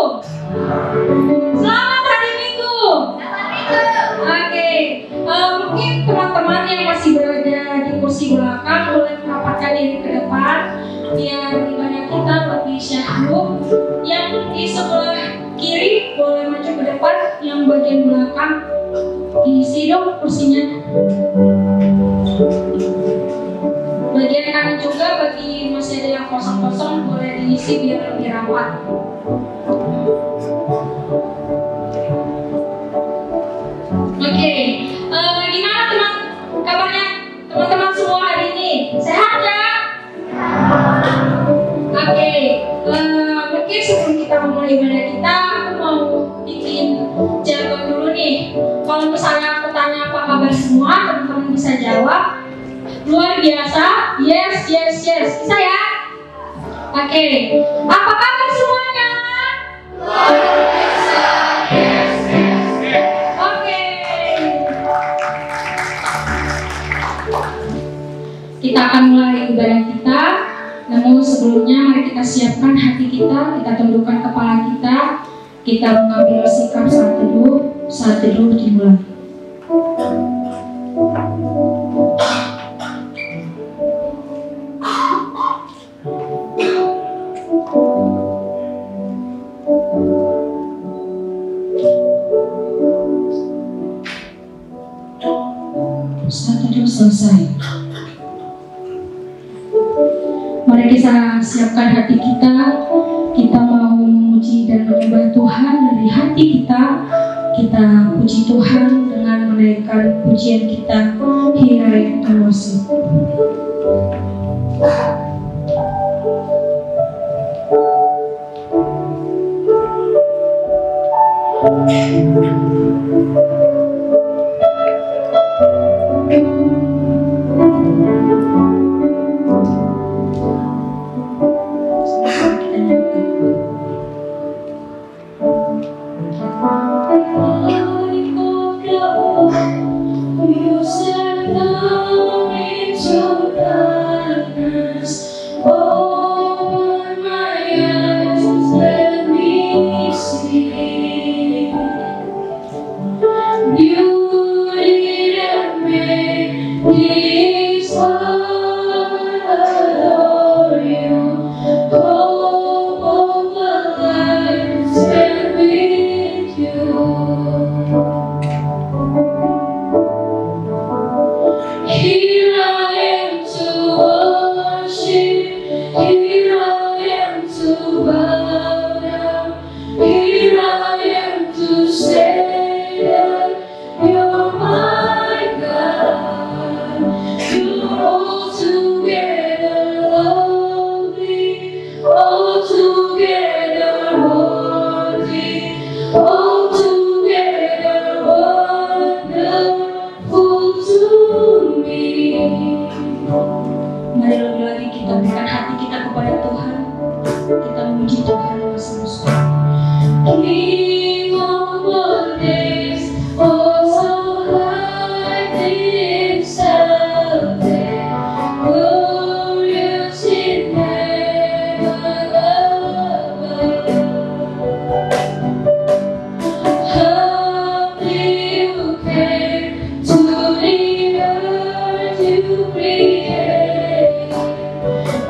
Selamat hari Minggu. Oke, mungkin teman-teman yang masih berada di kursi belakang boleh merapatkan diri ke depan biar ibadah kita lebih syahdu. Yang di sebelah kiri boleh maju ke depan, yang bagian belakang diisi dong kursinya. Bagian kanan juga bagi masih ada yang kosong-kosong boleh diisi biar lebih rapat. Oke, gimana kabarnya teman-teman semua hari ini? Sehat ya? Oke, mungkin sebelum kita memulai ibadah kita, aku mau bikin jargon dulu nih. Kalau misalnya aku tanya apa kabar semua, teman-teman bisa jawab. Luar biasa, yes, yes, yes. Bisa ya? Oke, apa kabar semuanya? Luar biasa, yes, yes, yes. Oke. Kita akan mulai ibadah kita. Namun sebelumnya mari kita siapkan hati kita tundukkan kepala kita mengambil sikap saat teduh dimulai. Saat teduh selesai. Mari kita siapkan hati kita mau memuji dan menyembah Tuhan dari hati kita puji Tuhan dengan menaikkan pujian kita, Here I Am to Worship.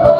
Oh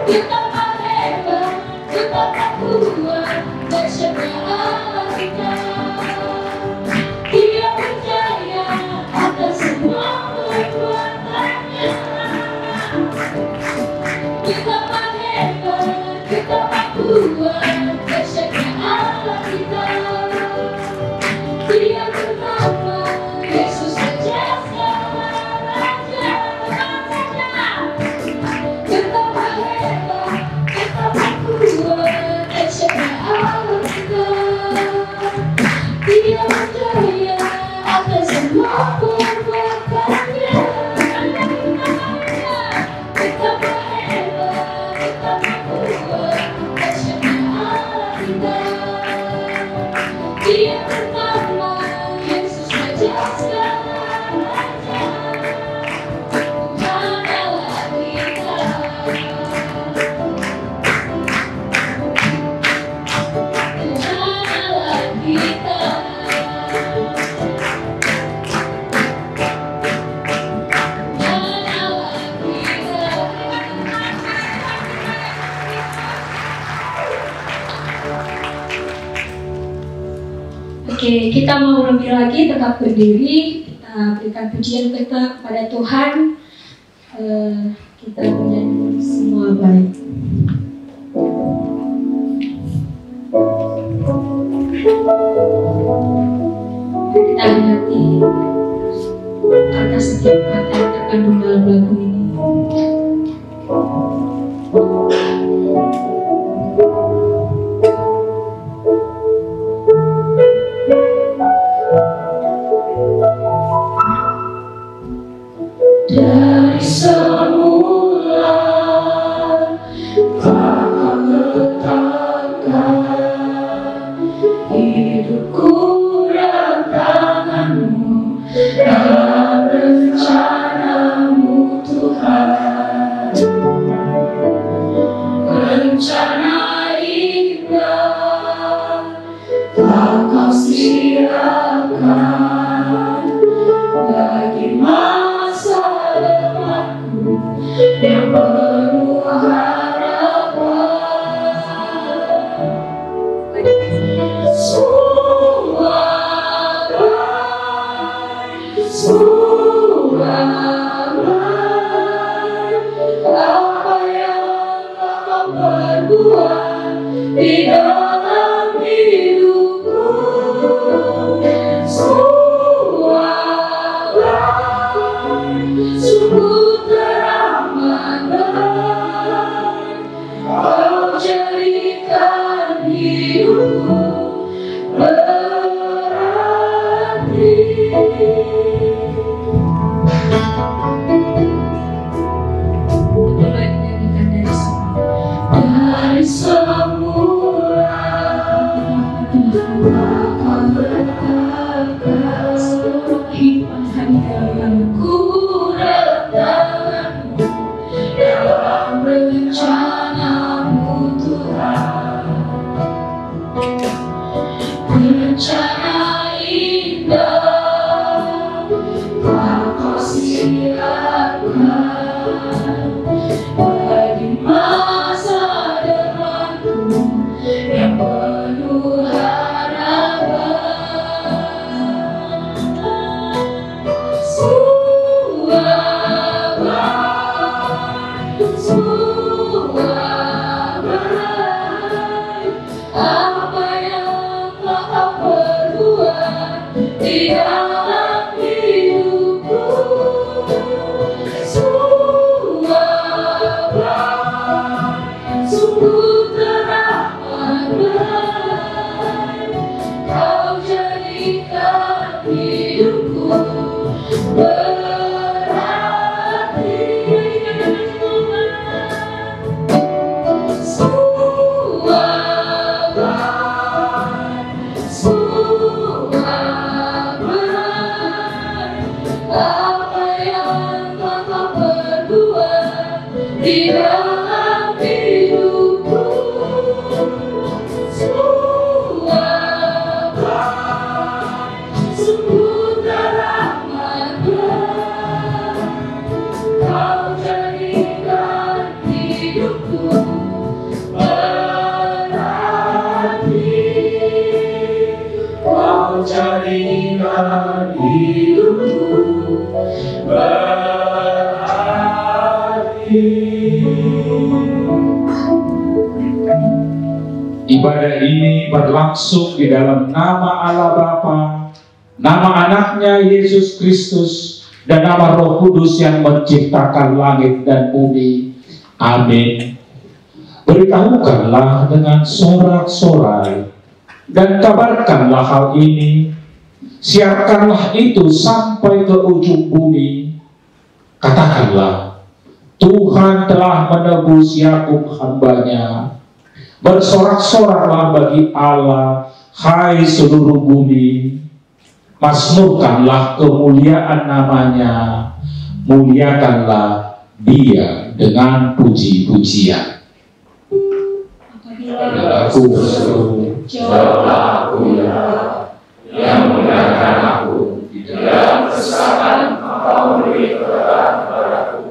Betapa hebat, betapa kuat, dahsyatnya Allah kita. Dia berjaya atas semua perbuatannya. Betapa hebat, betapa kuat, dahsyatnya Allah kita. Dia bernama Yesus Raja segala raja. Betapa hebat, betapa kuat, dahsyatnya Allah kita. Dia berjaya atas semua perbuatannya. Betapa hebat, betapa kuat, dahsyatnya Allah kita. Dia bernama Yesus Raja segala raja. Tuhan Allah kita. Oke, kita mau lebih lagi tetap berdiri, kita berikan pujian kita kepada Tuhan. Kita menyanyi semua baik. Kita hayati kata setiap kata yang terkandung dalam lagu ini. Dari semula Kau letakkan hidupku dalam tangan-Mu, dalam rencana-Mu Tuhan. Rencana indah telah Kau sediakan bagi masa depanku yang penuh harapan. Semua baik, semua baik. Apa yang Kau perbuat di dalam hidupku, semua baik, sungguh teramat baik. Kau jadikan hidupku berarti. Mulai menyanyikan dari semula akan berkata seluruh hidupku dalam dalam rencana-Mu Tuhan. Rencana indah telah Kau sediakan bagi masa depanku yang penuh harapan. Semua baik, semua baik. Apa yang Kau perbuat di dalam hidupku, semua baik, sungguh teramat baik. Kau jadikan hidupku berarti. Semua baik, semua baik. Apa yang Kau perbuat di dalam hidupku, semua baik, sungguh teramat baik. Kau jadikan hidupku Ibadah ini berlangsung di dalam nama Allah Bapa, nama anaknya Yesus Kristus, dan nama Roh Kudus yang menciptakan langit dan bumi. Amin. Beritahukanlah dengan sorak-sorai dan kabarkanlah hal ini. Siarkanlah itu sampai ke ujung bumi. Katakanlah, Tuhan telah menebus Yakub hamba-Nya. Bersorak-soraklah bagi Allah, hai seluruh bumi. Masmurkanlah kemuliaan namanya. Muliakanlah Dia dengan puji-pujian. Apabila Aku berseru, jawablah aku ya, yang mendengarkan aku, di dalam kesesakan engkau memberi keberkatan kepadaku.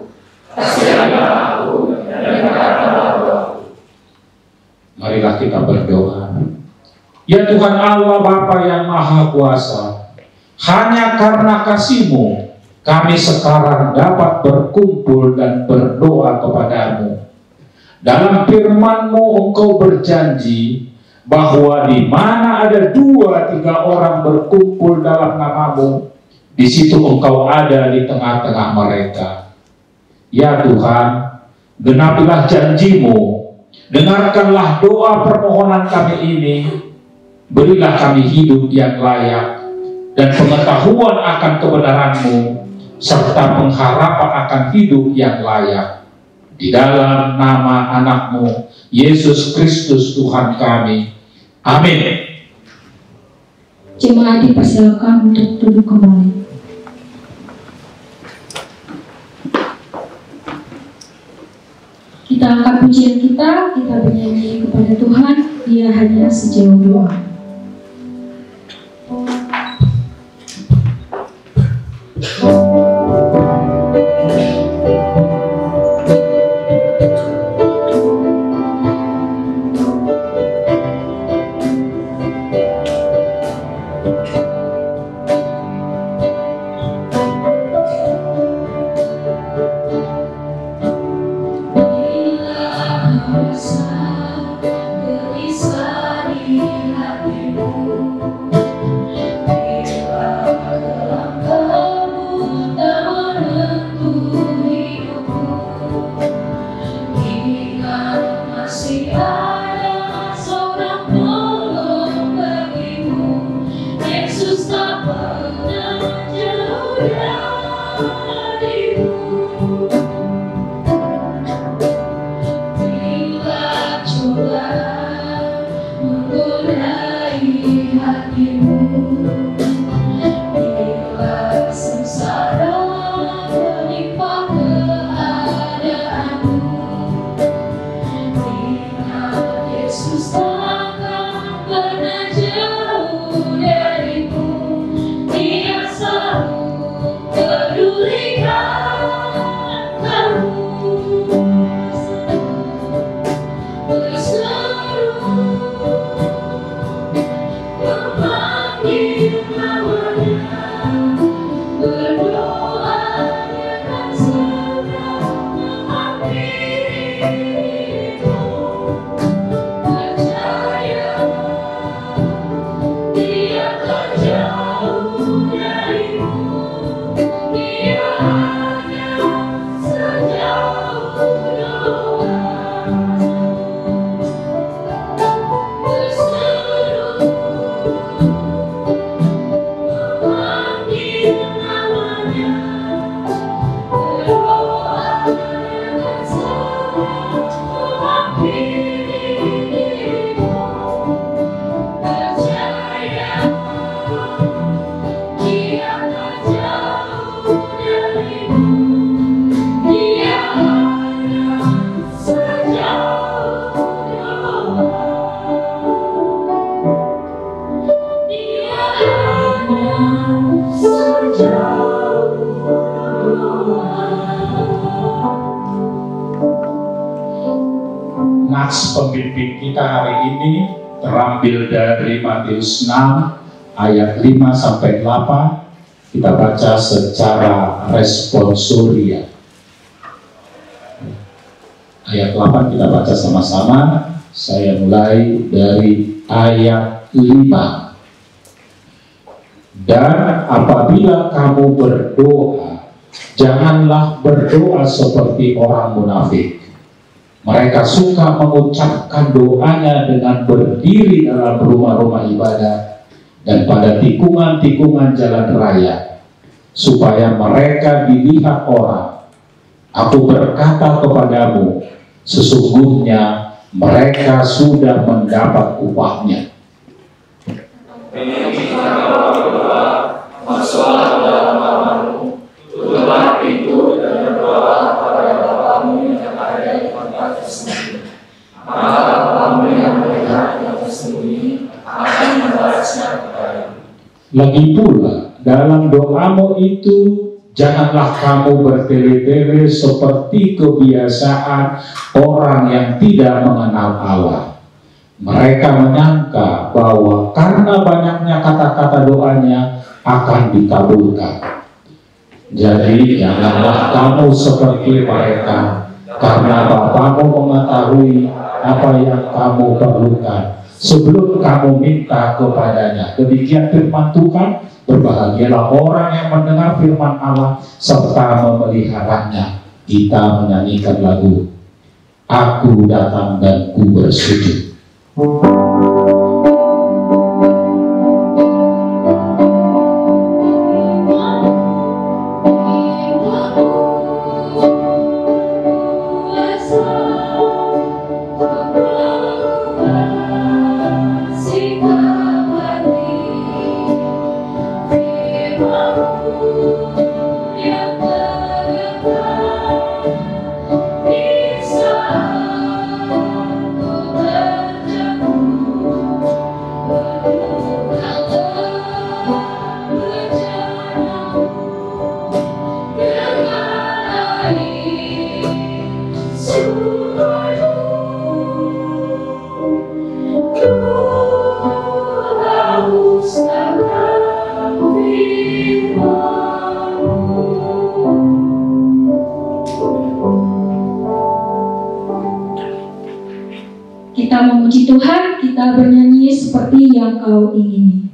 Kasihanlah aku dan dengarkanlah doaku. marilah kita berdoa. Ya Tuhan Allah Bapa yang Maha Kuasa, hanya karena kasih-Mu kami sekarang dapat berkumpul dan berdoa kepadamu. Dalam firman-Mu Engkau berjanji bahwa di mana ada 2-3 orang berkumpul dalam nama-Mu, di situ Engkau ada di tengah-tengah mereka. Ya Tuhan, genapilah janji-Mu. Dengarkanlah doa permohonan kami ini. Berilah kami hidup yang layak dan pengetahuan akan kebenaran-Mu, serta pengharapan akan hidup yang layak. Di dalam nama anak-Mu, Yesus Kristus Tuhan kami. Amin. Jemaat dipersilakan untuk duduk kembali. Kita angkat pujian kita bernyanyi kepada Tuhan, Dia hanya sejauh doa. Nats pembimbing kita hari ini terambil dari Matius 6 ayat 5-8. Kita baca secara responsoria. Ayat 8 kita baca sama-sama. Saya mulai dari ayat 5. Dan apabila kamu berdoa, janganlah berdoa seperti orang munafik. Mereka suka mengucapkan doanya dengan berdiri dalam rumah-rumah ibadah dan pada tikungan-tikungan jalan raya, supaya mereka dilihat orang. Aku berkata kepadamu, sesungguhnya mereka sudah mendapat upahnya. Masuklah dalam kamar-Mu, tutuplah pintu dan berdoa kepada Bapa-Mu yang ada di tempat tersembunyi. Maka Bapa-Mu yang melihat yang tersembunyi akan membalasnya kepadamu. Lagi pula, dalam doamu itu, janganlah kamu bertele-tele seperti kebiasaan orang yang tidak mengenal Allah. Mereka menyangka bahwa karena banyaknya kata-kata doanya akan dikabulkan. Jadi janganlah kamu seperti mereka, karena Bapamu mengetahui apa yang kamu perlukan sebelum kamu minta kepadanya. Demikian firman Tuhan. Berbahagialah orang yang mendengar firman Allah serta memeliharanya. Kita menyanyikan lagu Aku Datang dan Ku Bersujud. Kita memuji Tuhan, kita bernyanyi seperti yang Kau ingini.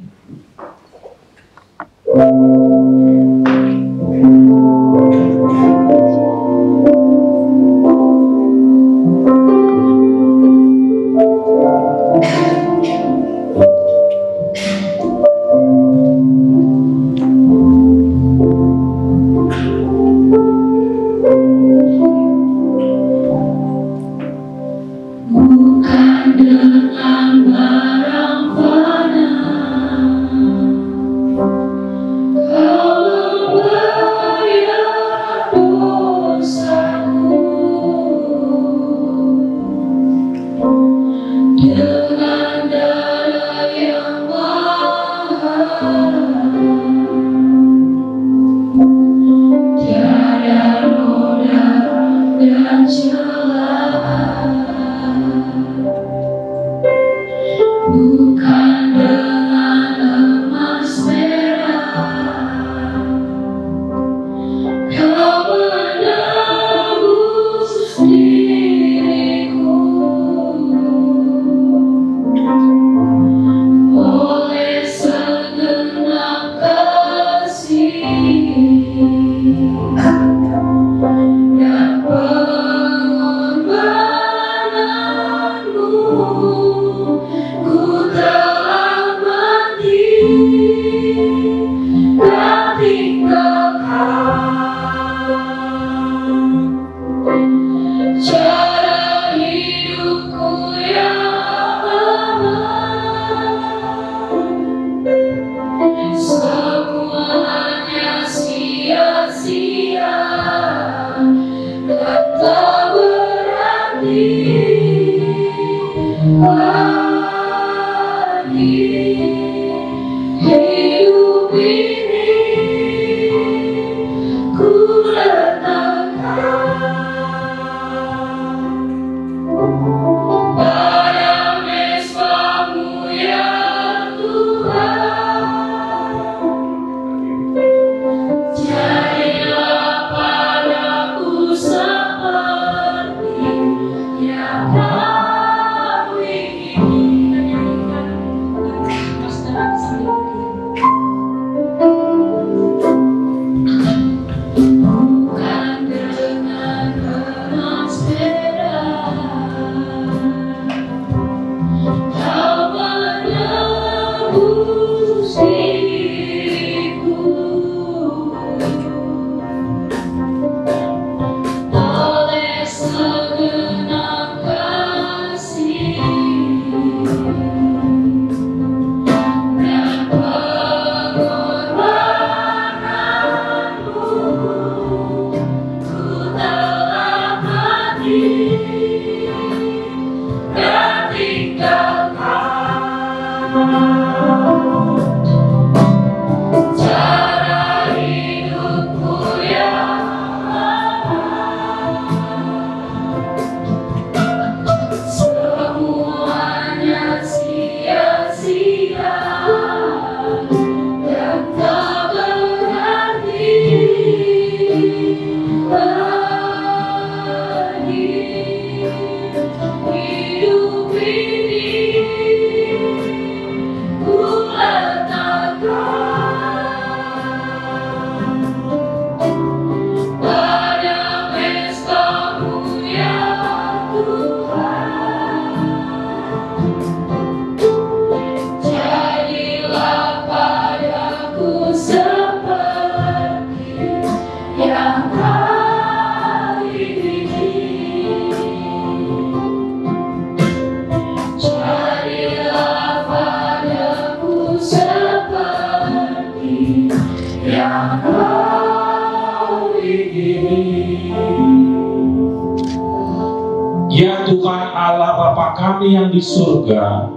Ya Tuhan Allah Bapa kami yang di surga,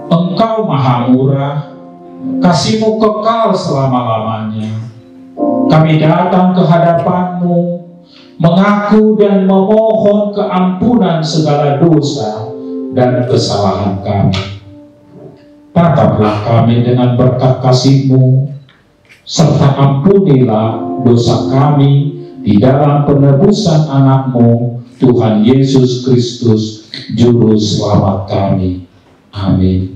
Engkau maha murah, kasih-Mu kekal selama-lamanya. Kami datang ke hadapan-Mu, mengaku dan memohon keampunan segala dosa dan kesalahan kami. Tataplah kami dengan berkat kasih-Mu, serta ampunilah dosa kami di dalam penebusan anak-Mu, Tuhan Yesus Kristus, Juru Selamat kami. Amin.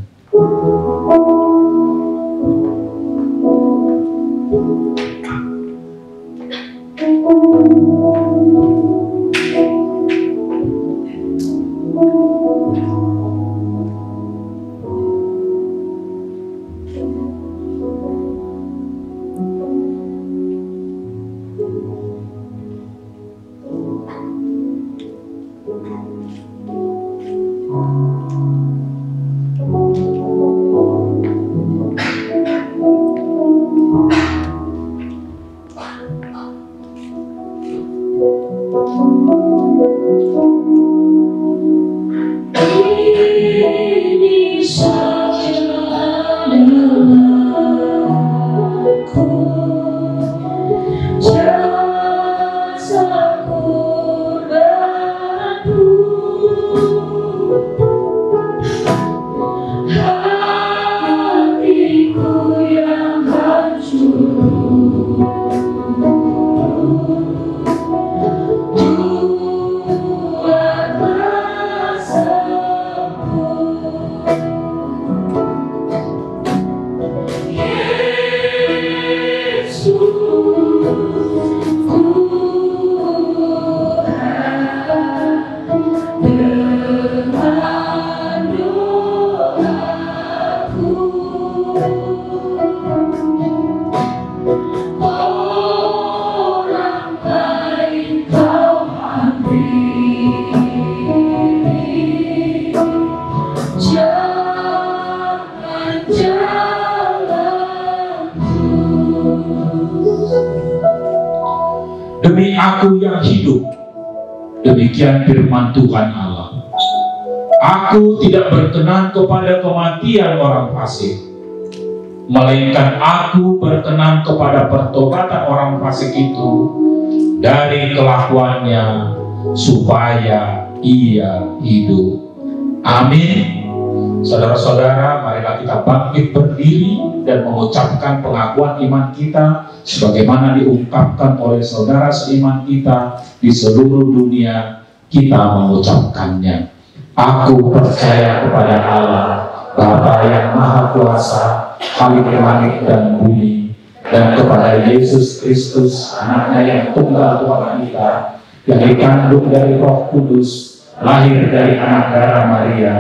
Demi Aku yang hidup, demikian firman Tuhan Allah. Aku tidak berkenan kepada kematian orang fasik, melainkan Aku berkenan kepada pertobatan orang fasik itu dari kelakuannya, supaya ia hidup. Amin. Saudara-saudara, marilah kita bangkit berdiri dan mengucapkan pengakuan iman kita sebagaimana diungkapkan oleh saudara seiman kita di seluruh dunia. Kita mengucapkannya. Aku percaya kepada Allah, Bapa yang Maha Kuasa, Khalik langit dan bumi, dan kepada Yesus Kristus, Anaknya yang tunggal Tuhan kita, yang dikandung dari Roh Kudus, lahir dari anak darah Maria,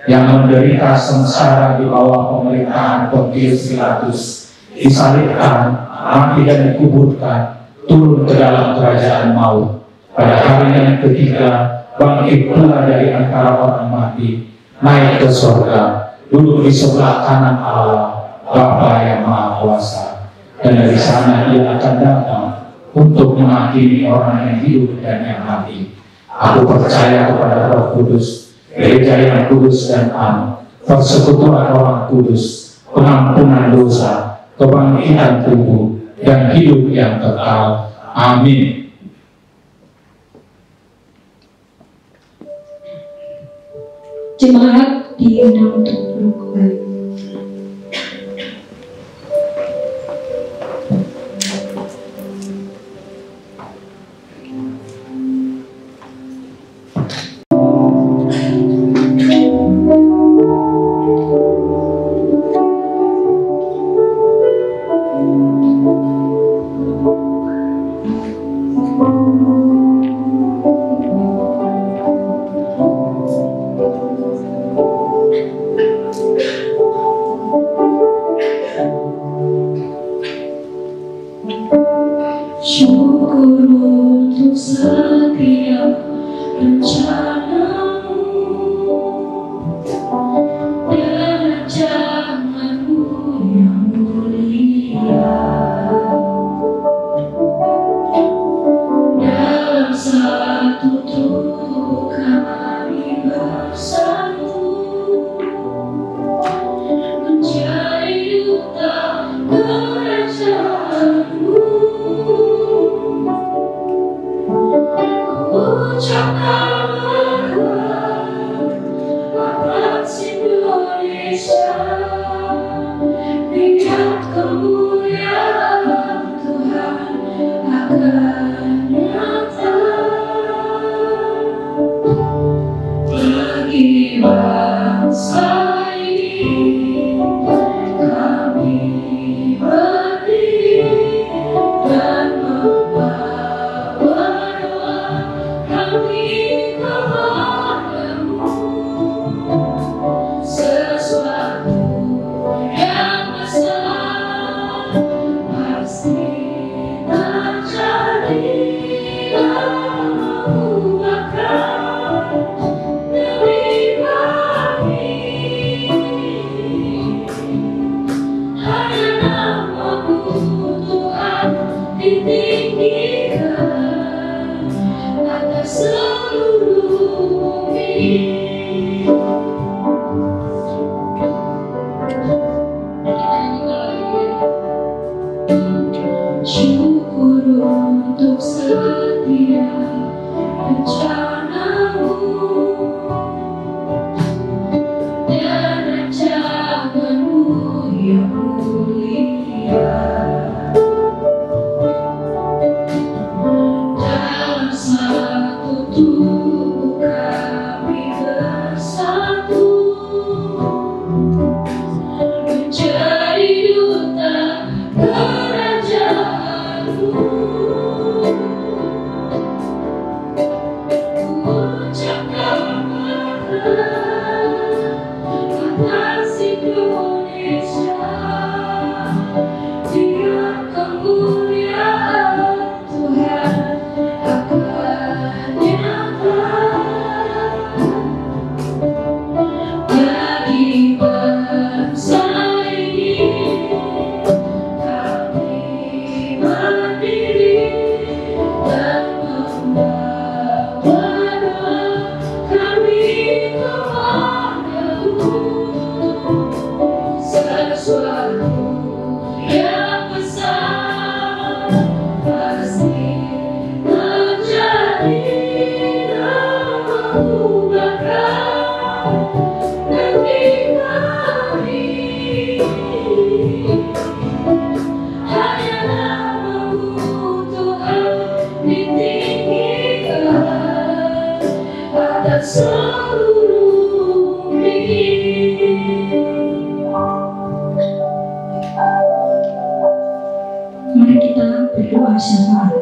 yang menderita sengsara di bawah pemerintahan Pontius Pilatus, disalibkan, mati dan dikuburkan, turun ke dalam kerajaan maut. Pada hari yang ketiga, bangkit pula dari antara orang mati, naik ke surga, duduk di sebelah kanan Allah, Bapa yang Maha Kuasa. Dan dari sana Ia akan datang untuk menghakimi orang yang hidup dan yang mati. Aku percaya kepada Roh Kudus, Gereja yang kudus dan am, persekutuan orang kudus, pengampunan dosa, kebangkitan tubuh, dan hidup yang kekal. Amin. Jemaat diundang untuk duduk kembali. Mari kita berdoa syafaat.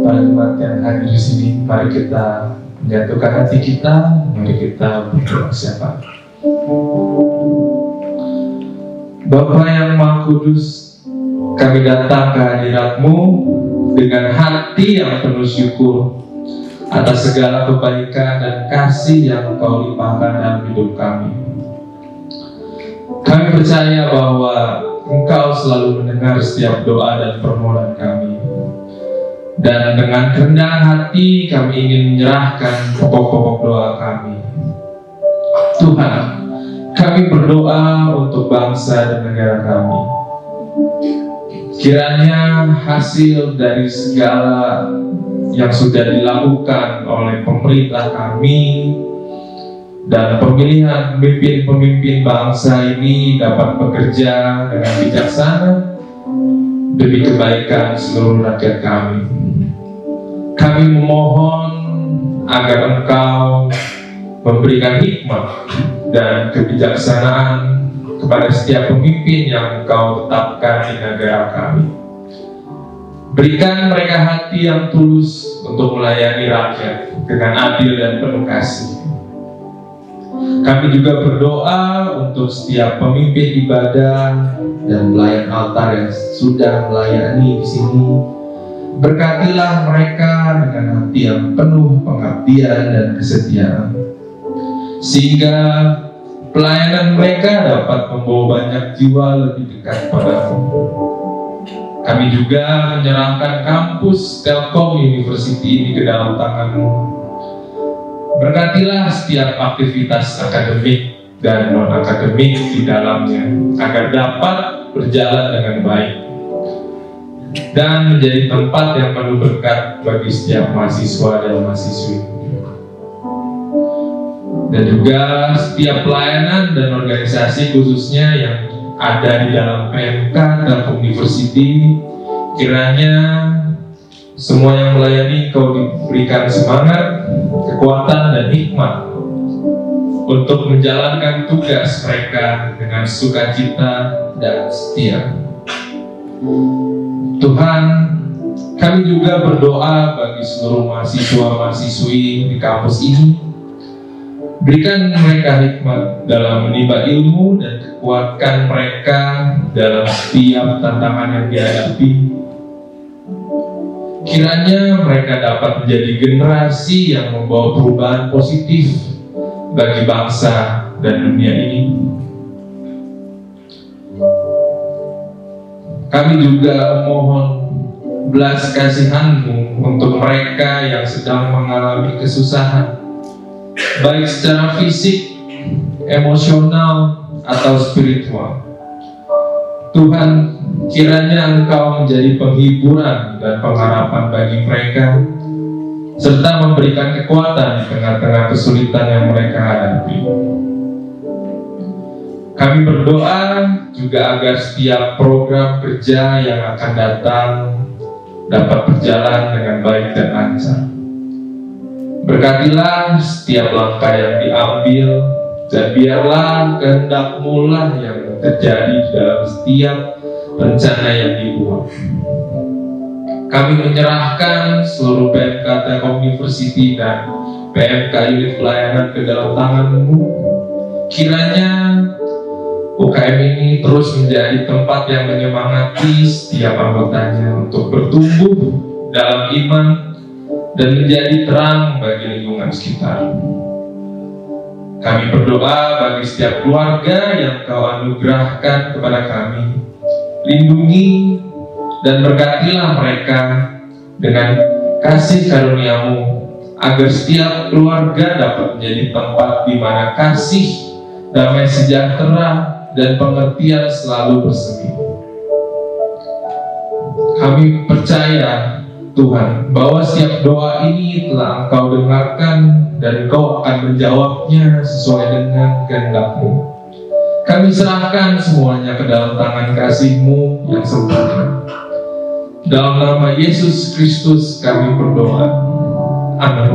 Para jemaat yang hadir di sini, mari kita menyatukan hati kita, mari kita berdoa syafaat. Bapa yang Maha Kudus, kami datang ke hadirat-Mu dengan hati yang penuh syukur atas segala kebaikan dan kasih yang Engkau limpahkan dalam hidup kami. Kami percaya bahwa Engkau selalu mendengar setiap doa dan permohonan kami. Dan dengan kerendahan hati kami ingin menyerahkan pokok-pokok doa kami. Tuhan, kami berdoa untuk bangsa dan negara kami. Kiranya hasil dari segala yang sudah dilakukan oleh pemerintah kami dan pemilihan pemimpin bangsa ini dapat bekerja dengan bijaksana demi kebaikan seluruh rakyat kami. Kami memohon agar Engkau memberikan hikmah dan kebijaksanaan kepada setiap pemimpin yang Engkau tetapkan di negara kami. Berikan mereka hati yang tulus untuk melayani rakyat dengan adil dan penuh kasih. Kami juga berdoa untuk setiap pemimpin ibadah dan pelayan altar yang sudah melayani di sini. Berkatilah mereka dengan hati yang penuh pengabdian dan kesetiaan, sehingga pelayanan mereka dapat membawa banyak jiwa lebih dekat padamu. Kami juga menyerahkan kampus Telkom University ini ke dalam tangan-Mu. Berkatilah setiap aktivitas akademik dan non-akademik di dalamnya, agar dapat berjalan dengan baik dan menjadi tempat yang penuh berkat bagi setiap mahasiswa dan mahasiswi. Dan juga setiap pelayanan dan organisasi khususnya yang ada di dalam PMK Telkom University, kiranya semua yang melayani Kau diberikan semangat, kekuatan dan hikmat untuk menjalankan tugas mereka dengan sukacita dan setia. Tuhan, kami juga berdoa bagi seluruh mahasiswa-mahasiswi di kampus ini. Berikan mereka hikmat dalam menimba ilmu dan kuatkan mereka dalam setiap tantangan yang dihadapi. Kiranya mereka dapat menjadi generasi yang membawa perubahan positif bagi bangsa dan dunia ini. Kami juga memohon belas kasihan-Mu untuk mereka yang sedang mengalami kesusahan, baik secara fisik, emosional, atau spiritual. Tuhan, kiranya Engkau menjadi penghiburan dan pengharapan bagi mereka, serta memberikan kekuatan di tengah-tengah kesulitan yang mereka hadapi. Kami berdoa juga agar setiap program kerja yang akan datang dapat berjalan dengan baik dan lancar. Berkatilah setiap langkah yang diambil, dan biarlah kehendak-Mu lah yang terjadi dalam setiap rencana yang dibuat. Kami menyerahkan seluruh PMK Telkom University dan PMK unit pelayanan ke dalam tangan-Mu. Kiranya UKM ini terus menjadi tempat yang menyemangati setiap anggotanya untuk bertumbuh dalam iman dan menjadi terang bagi lingkungan sekitar. Kami berdoa bagi setiap keluarga yang Kau anugerahkan kepada kami. Lindungi dan berkatilah mereka dengan kasih karunia-Mu, agar setiap keluarga dapat menjadi tempat di mana kasih, damai sejahtera, dan pengertian selalu bersemi. Kami percaya, Tuhan, bahwa setiap doa ini telah Engkau dengarkan dan Engkau akan menjawabnya sesuai dengan kehendak-Mu. Kami serahkan semuanya ke dalam tangan kasih-Mu yang sempurna. Dalam nama Yesus Kristus kami berdoa. Amin.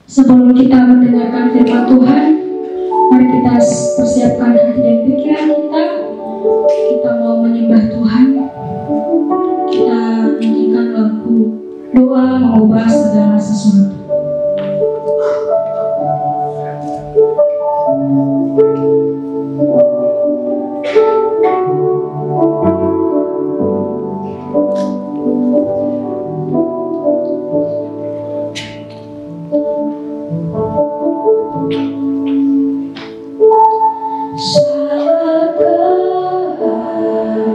Sebelum kita mendengarkan firman Tuhan, mari kita persiapkan hati dan pikiran kita. Kita mau menyembah Tuhan. Kita nyanyikan lagu Doa Mengubah Segala Sesuatu. Saat keadaan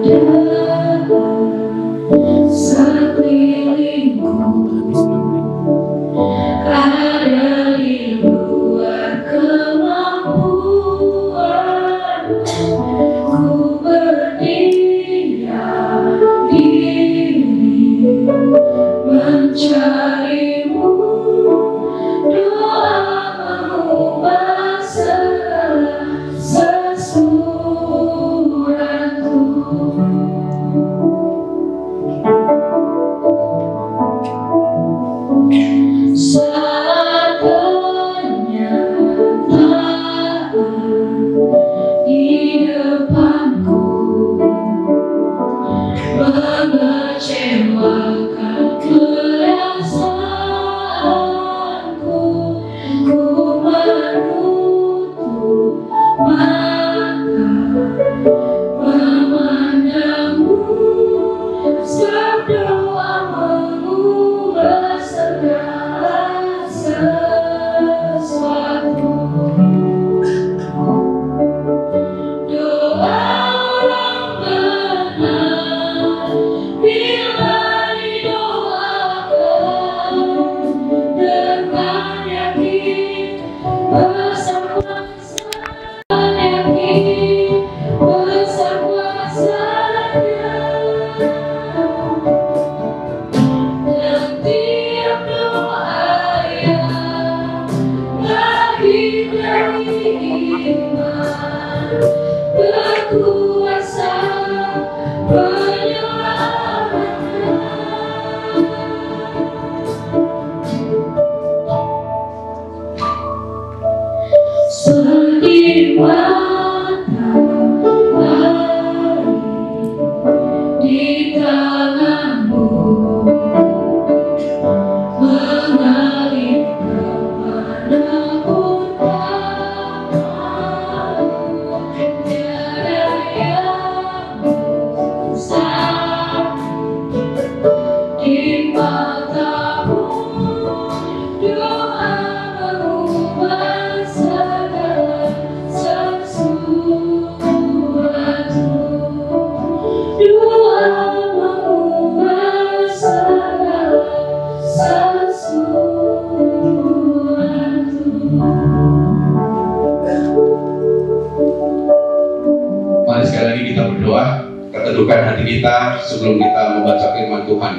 hati kita sebelum kita membaca firman Tuhan.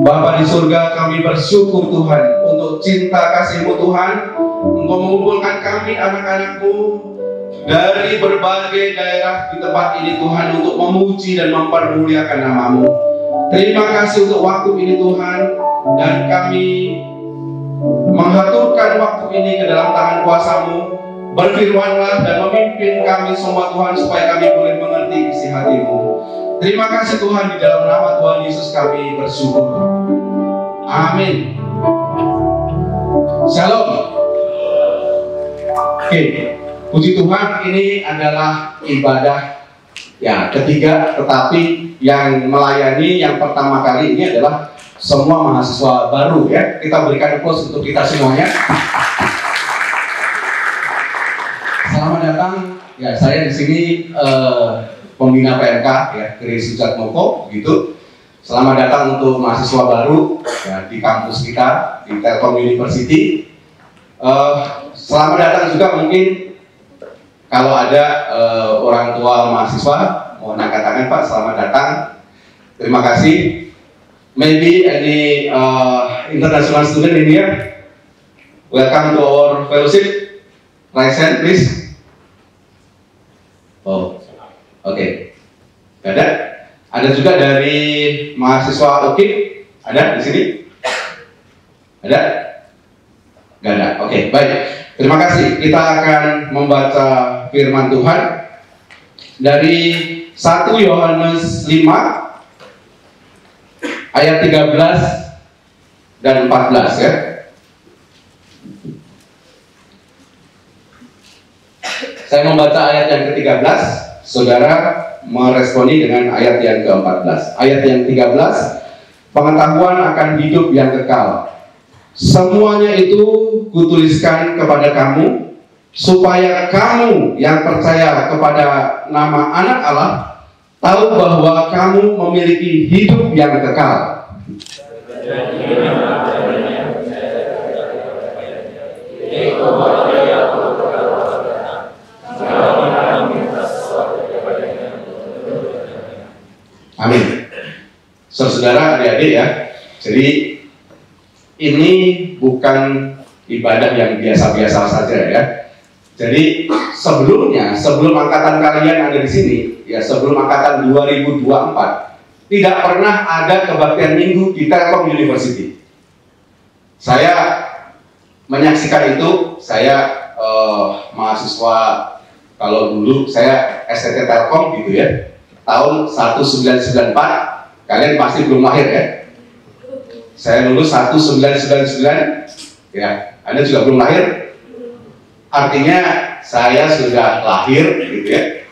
Bapa di surga, kami bersyukur Tuhan untuk cinta kasih-Mu Tuhan. Engkau mengumpulkan kami anak-anak-Mu dari berbagai daerah di tempat ini Tuhan untuk memuji dan mempermuliakan nama-Mu. Terima kasih untuk waktu ini Tuhan, dan kami menghaturkan waktu ini ke dalam tangan kuasa-Mu. Berfirmanlah dan memimpin kami semua Tuhan, supaya kami boleh mengerti isi hati-Mu. Terima kasih Tuhan, di dalam nama Tuhan Yesus kami bersyukur. Amin. Shalom. Oke, puji Tuhan, ini adalah ibadah ya ketiga, tetapi yang melayani yang pertama kali ini adalah semua mahasiswa baru ya. Kita berikan applause untuk kita semuanya. Selamat datang. Ya, saya di sini pembina PMK ya, Kris Sujatmoko gitu. Selamat datang untuk mahasiswa baru ya, di kampus kita di Telkom University. Selamat datang juga mungkin kalau ada orang tua mahasiswa mau angkat tangan, Pak, selamat datang. Terima kasih. Maybe any international student in here, welcome to our fellowship. Raise hand, please. Oh. Oke, ada? Ada juga dari mahasiswa UKIP? Ada di sini? Ada? Gak ada. Oke, baik. Terima kasih. Kita akan membaca firman Tuhan dari 1 Yohanes 5 ayat 13 dan 14 ya. Saya membaca ayat yang ke-13. Saudara meresponi dengan ayat yang ke-14. Ayat yang 13, pengetahuan akan hidup yang kekal. Semuanya itu kutuliskan kepada kamu, supaya kamu yang percaya kepada nama Anak Allah tahu bahwa kamu memiliki hidup yang kekal. Amin. Saudara, adik-adik ya. Jadi ini bukan ibadah yang biasa-biasa saja ya. Jadi sebelumnya, sebelum angkatan kalian ada di sini, ya sebelum angkatan 2024, tidak pernah ada kebaktian minggu di Telkom University. Saya menyaksikan itu. Saya mahasiswa, kalau dulu saya STT Telkom gitu ya. Tahun 1994, kalian pasti belum lahir ya. Saya lulus 1999, ya. Anda juga belum lahir. Artinya saya sudah lahir, gitu ya.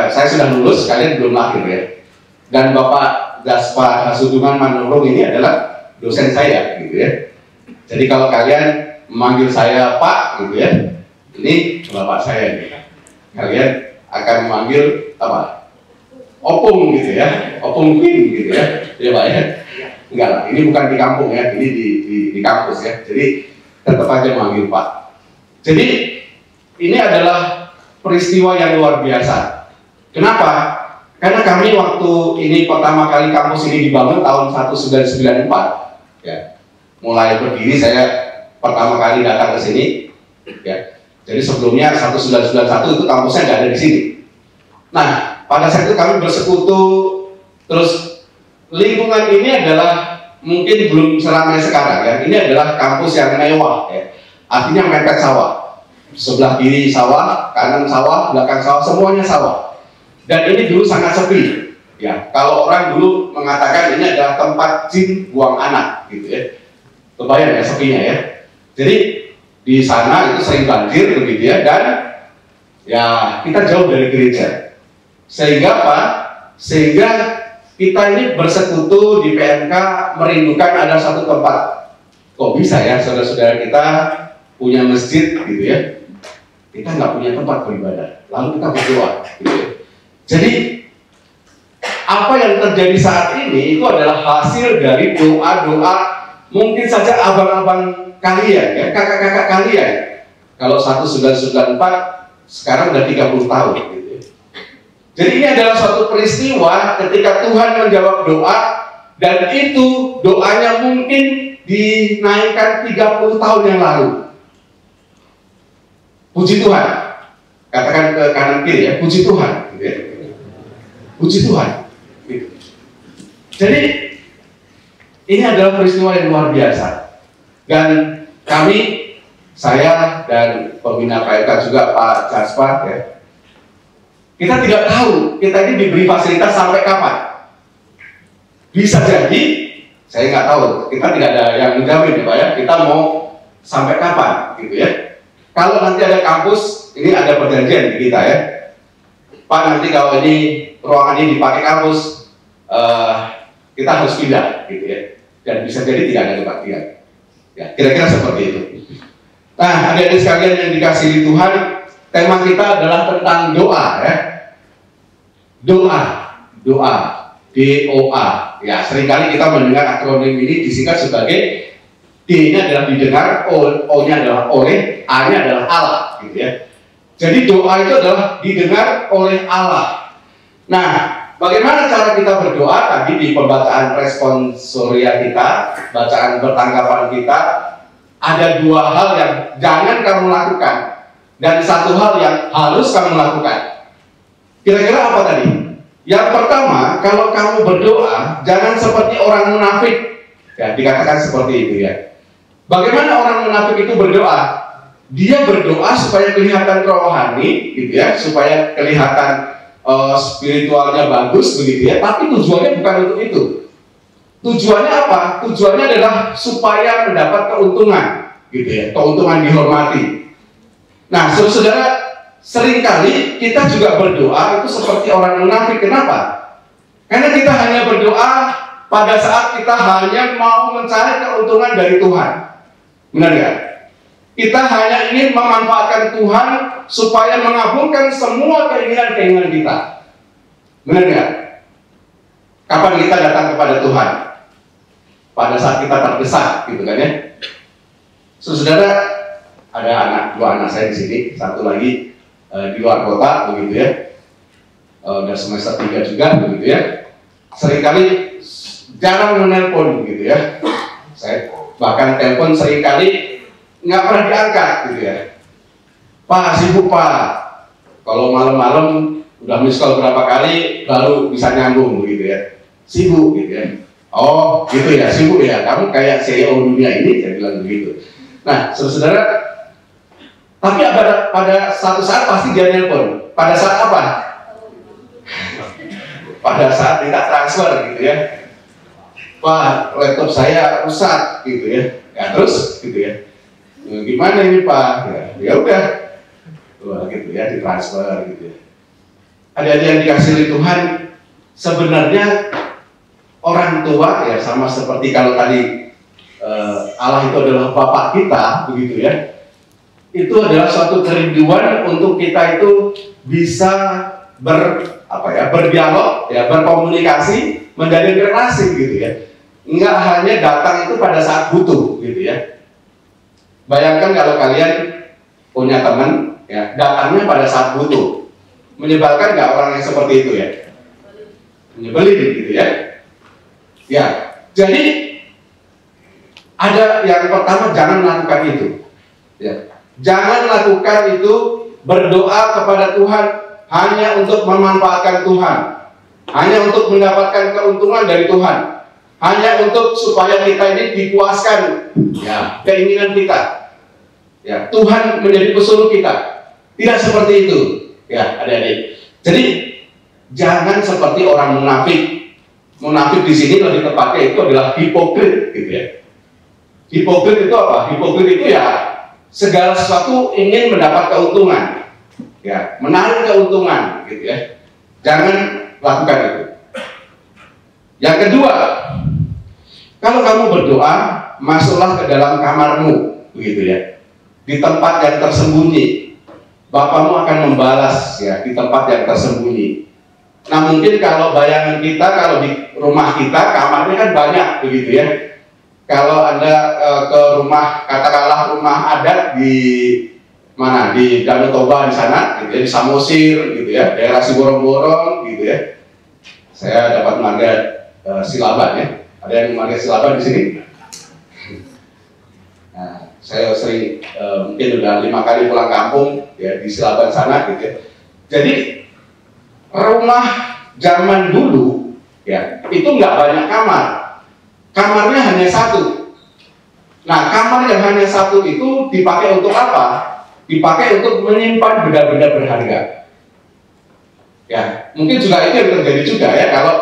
Saya sudah lulus, kalian belum lahir ya. Dan Bapak Gaspar Hasuduman Manurung ini adalah dosen saya, gitu ya. Jadi kalau kalian memanggil saya Pak, gitu ya, ini Bapak saya nih. Kalian akan memanggil apa? Opung gitu ya, Opung Queen gitu ya, ya Pak ya. Enggak lah, ini bukan di kampung ya, ini di kampus ya. Jadi tetap aja manggil Pak. Jadi ini adalah peristiwa yang luar biasa. Kenapa? Karena kami waktu ini pertama kali kampus ini dibangun tahun 1994 ya. Mulai berdiri saya pertama kali datang ke sini ya. Jadi sebelumnya 1991 itu kampusnya nggak ada di sini. Nah, pada saat itu kami bersekutu, terus lingkungan ini adalah mungkin belum seramai sekarang ya. Ini adalah kampus yang mewah ya. Artinya mepet sawah. Sebelah kiri sawah, kanan sawah, belakang sawah, semuanya sawah. Dan ini dulu sangat sepi ya. Kalau orang dulu mengatakan ini adalah tempat jin buang anak gitu ya. Kebayang ya sepinya ya. Jadi di sana itu sering banjir begitu ya, dan ya kita jauh dari gereja. Sehingga apa? Sehingga kita ini bersekutu di PMK merindukan ada satu tempat. Kok bisa ya saudara-saudara kita punya masjid gitu ya, kita nggak punya tempat beribadah, lalu kita berdoa gitu ya. Jadi apa yang terjadi saat ini itu adalah hasil dari doa-doa mungkin saja abang-abang kalian ya, kakak-kakak kalian. Kalau 1994 sekarang udah 30 tahun gitu ya. Jadi ini adalah suatu peristiwa ketika Tuhan menjawab doa, dan itu doanya mungkin dinaikkan 30 tahun yang lalu. Puji Tuhan. Katakan ke kanan kiri ya, puji Tuhan. Gitu ya. Puji Tuhan. Gitu. Jadi ini adalah peristiwa yang luar biasa. Dan kami, saya dan pembina PLK juga Pak Jaspar ya, kita tidak tahu kita ini diberi fasilitas sampai kapan. Bisa jadi, saya nggak tahu, kita tidak ada yang menjamin ya Pak ya, kita mau sampai kapan gitu ya. Kalau nanti ada kampus, ini ada perjanjian di kita ya, Pak, nanti kalau ini ruangan ini dipakai kampus, kita harus pindah gitu ya. Dan bisa jadi tidak ada kepastian. Ya, kira-kira seperti itu. Nah, adik-adik sekalian yang dikasihi Tuhan, tema kita adalah tentang doa ya. Doa, DOA. Ya, seringkali kita mendengar akronim ini disingkat sebagai D-nya adalah didengar, O-nya adalah oleh, A-nya adalah Allah, gitu ya. Jadi doa itu adalah didengar oleh Allah. Nah, bagaimana cara kita berdoa? Tadi di pembacaan responsoria kita, bacaan bertanggapan kita, ada dua hal yang jangan kamu lakukan dan satu hal yang harus kamu lakukan. Kira-kira apa tadi? Yang pertama, kalau kamu berdoa, jangan seperti orang munafik. Ya, dikatakan seperti itu ya. Bagaimana orang munafik itu berdoa? Dia berdoa supaya kelihatan rohani, gitu ya, supaya kelihatan spiritualnya bagus, begitu ya. Tapi tujuannya bukan untuk itu. Tujuannya apa? Tujuannya adalah supaya mendapat keuntungan, gitu ya. Keuntungan dihormati. Nah, saudara, seringkali kita juga berdoa itu seperti orang munafik. Kenapa? Karena kita hanya berdoa pada saat kita hanya mau mencari keuntungan dari Tuhan. Benar nggak? Kita hanya ingin memanfaatkan Tuhan supaya mengabulkan semua keinginan-keinginan kita. Benar nggak? Kapan kita datang kepada Tuhan? Pada saat kita terdesak, gitu kan ya? Saudara, ada dua anak saya di sini, satu lagi di luar kota, begitu ya. Udah semester 3 juga, begitu ya. Seringkali jarang menelpon, gitu ya. Saya bahkan telepon seringkali nggak pernah diangkat, gitu ya. Pak, sibuk Pak. Kalau malam-malam udah miss call berapa kali, baru bisa nyambung, begitu ya. Sibuk, gitu ya. Oh, gitu ya, sibuk ya. Kamu kayak CEO dunia ini, saya bilang begitu. Nah, saudara, tapi pada satu saat pasti dia nelpon. Pada saat apa? Pada saat minta transfer, gitu ya. Pak, laptop saya rusak, gitu ya. Ya terus, gitu ya. Gimana ini Pak? Ya udah, gitu ya, ditransfer, gitu ya. Ada yang dikasihi Tuhan, sebenarnya orang tua ya sama seperti kalau tadi Allah itu adalah Bapak kita, begitu ya. Itu adalah suatu kerinduan untuk kita itu bisa berdialog, ya, berkomunikasi, menjalin relasi, gitu ya. Nggak hanya datang itu pada saat butuh, gitu ya. Bayangkan kalau kalian punya teman, ya, datangnya pada saat butuh, menyebalkan nggak orang yang seperti itu ya? Menyebelin, gitu ya. Ya, jadi ada yang pertama, jangan lakukan itu. Ya. Jangan lakukan itu berdoa kepada Tuhan hanya untuk memanfaatkan Tuhan, hanya untuk mendapatkan keuntungan dari Tuhan, hanya untuk supaya kita ini dipuaskan ya keinginan kita. Ya, Tuhan menjadi pesuruh kita. Tidak seperti itu. Ya, adik-adik. Jadi jangan seperti orang munafik. Munafik di sini lebih tepatnya itu adalah hipokrit, gitu ya. Hipokrit itu apa? Hipokrit itu ya segala sesuatu ingin mendapat keuntungan, ya, menarik keuntungan, gitu ya. Jangan lakukan itu. Yang kedua, kalau kamu berdoa, masuklah ke dalam kamarmu, begitu ya, di tempat yang tersembunyi. Bapakmu akan membalas ya di tempat yang tersembunyi. Nah, mungkin kalau bayangan kita, kalau di rumah kita kamarnya kan banyak, begitu ya. Kalau Anda ke rumah, katakanlah rumah adat di mana di Danau Toba di sana, gitu ya, di Samosir, gitu ya, daerah Siborong-borong, gitu ya. Saya dapat marga Silaban ya. Ada yang marga Silaban di sini? Nah, saya sering mungkin udah 5 kali pulang kampung ya di Silaban sana, gitu ya. Jadi rumah zaman dulu ya itu nggak banyak kamar, kamarnya hanya satu. Nah, kamar yang hanya satu itu dipakai untuk apa? Dipakai untuk menyimpan benda-benda berharga. Ya, mungkin juga itu yang terjadi juga ya kalau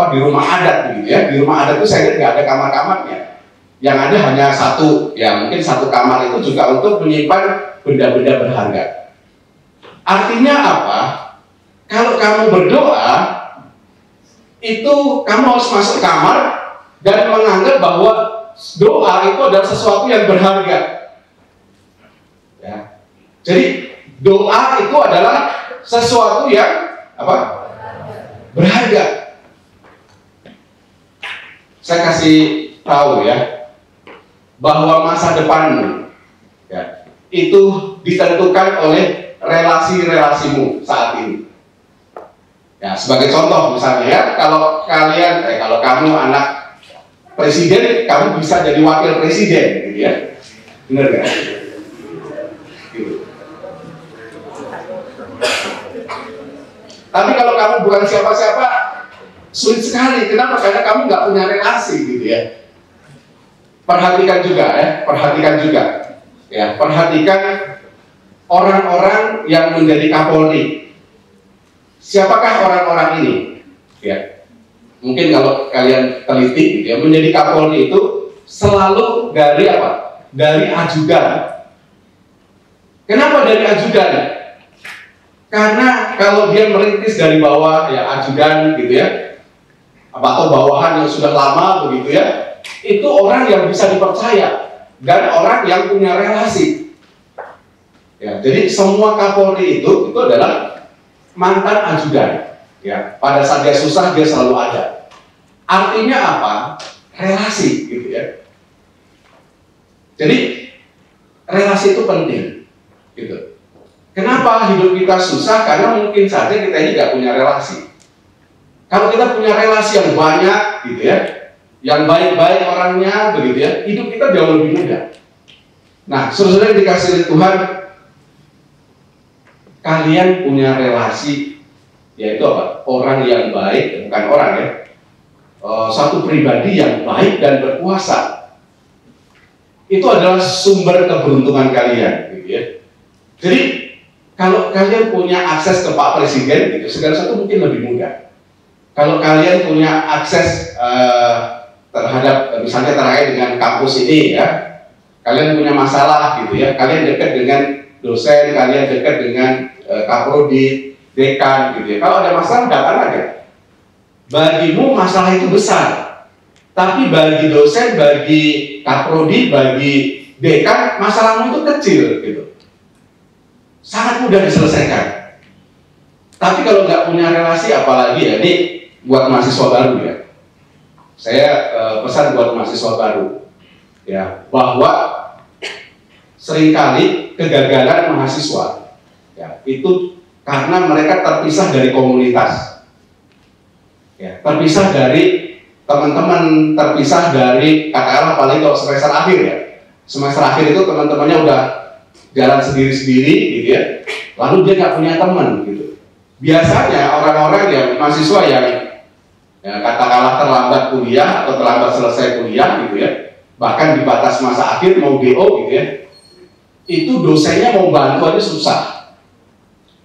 di rumah adat begitu ya. Di rumah adat itu saya lihat nggak ada kamar-kamarnya. Yang ada hanya satu, ya mungkin satu kamar itu juga untuk menyimpan benda-benda berharga. Artinya apa? Kalau kamu berdoa, itu kamu harus masuk kamar dan menganggap bahwa doa itu adalah sesuatu yang berharga. Ya. Jadi doa itu adalah sesuatu yang apa? Berharga. Saya kasih tahu ya bahwa masa depanmu ya, itu ditentukan oleh relasi-relasimu saat ini. Ya, sebagai contoh misalnya ya, kalau kamu anak presiden, kamu bisa jadi wakil presiden, gitu ya, benar nggak? Gitu. Tapi kalau kamu bukan siapa-siapa, sulit sekali. Kenapa? Karena kamu nggak punya relasi, gitu ya. Perhatikan juga ya, perhatikan orang-orang yang menjadi Kapolri. Siapakah orang-orang ini? Ya. Mungkin kalau kalian teliti, gitu ya, menjadi Kapolri itu selalu dari apa? Dari ajudan. Kenapa dari ajudan? Karena kalau dia merintis dari bawah, ya ajudan, gitu ya, atau bawahan yang sudah lama, begitu ya, itu orang yang bisa dipercaya dan orang yang punya relasi. Ya, jadi semua Kapolri itu adalah mantan ajudan. Ya, pada saat dia susah dia selalu ada. Artinya apa? Relasi, gitu ya. Jadi relasi itu penting, gitu. Kenapa hidup kita susah? Karena mungkin saja kita ini nggak punya relasi. Kalau kita punya relasi yang banyak, gitu ya, yang baik-baik orangnya, begitu ya, hidup kita jauh lebih mudah. Nah, saudara yang dikasih oleh Tuhan, kalian punya relasi, yaitu apa? Orang yang baik, bukan orang ya, satu pribadi yang baik dan berkuasa. Itu adalah sumber keberuntungan kalian, gitu ya. Jadi kalau kalian punya akses ke Pak Presiden, gitu, segala sesuatu mungkin lebih mudah. Kalau kalian punya akses terhadap misalnya terkait dengan kampus ini ya, kalian punya masalah gitu ya, kalian dekat dengan dosen, kalian dekat dengan kaprodi, dekan gitu ya. Kalau ada masalah datang aja. Bagimu masalah itu besar, tapi bagi dosen, bagi kaprodi, bagi dekan masalahmu itu kecil gitu. Sangat mudah diselesaikan. Tapi kalau nggak punya relasi, apalagi ya, ini buat mahasiswa baru ya. Saya pesan buat mahasiswa baru ya, bahwa seringkali kegagalan mahasiswa ya, itu karena mereka terpisah dari komunitas ya, terpisah dari teman-teman, terpisah dari katakanlah apalagi kalau semester akhir ya. Semester akhir itu teman-temannya udah jalan sendiri-sendiri gitu ya, lalu dia nggak punya teman gitu. Biasanya orang-orang yang mahasiswa yang ya, katakanlah terlambat kuliah atau terlambat selesai kuliah gitu ya, bahkan di batas masa akhir mau DO gitu ya, itu dosennya mau bantu aja susah.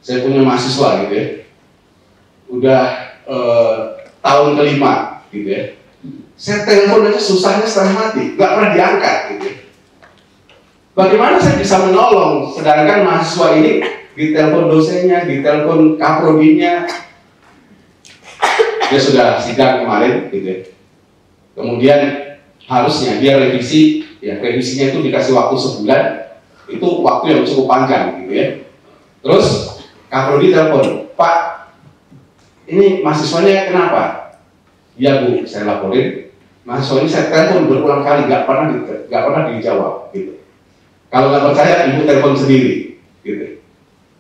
Saya punya mahasiswa gitu ya, udah tahun kelima gitu ya, saya telepon aja susahnya setengah mati, nggak pernah diangkat gitu ya. Bagaimana saya bisa menolong, sedangkan mahasiswa ini ditelepon dosennya, ditelepon kaprodinya. Dia sudah sidang kemarin gitu ya. Kemudian harusnya dia revisi, ya revisinya itu dikasih waktu sebulan, itu waktu yang cukup panjang gitu ya. Terus kaprodi telepon, Pak, ini mahasiswanya kenapa? Ya Bu, saya laporin, mahasiswa ini saya telepon berulang kali, nggak pernah dijawab gitu. Kalau nggak percaya, ibu telepon sendiri. Gitu.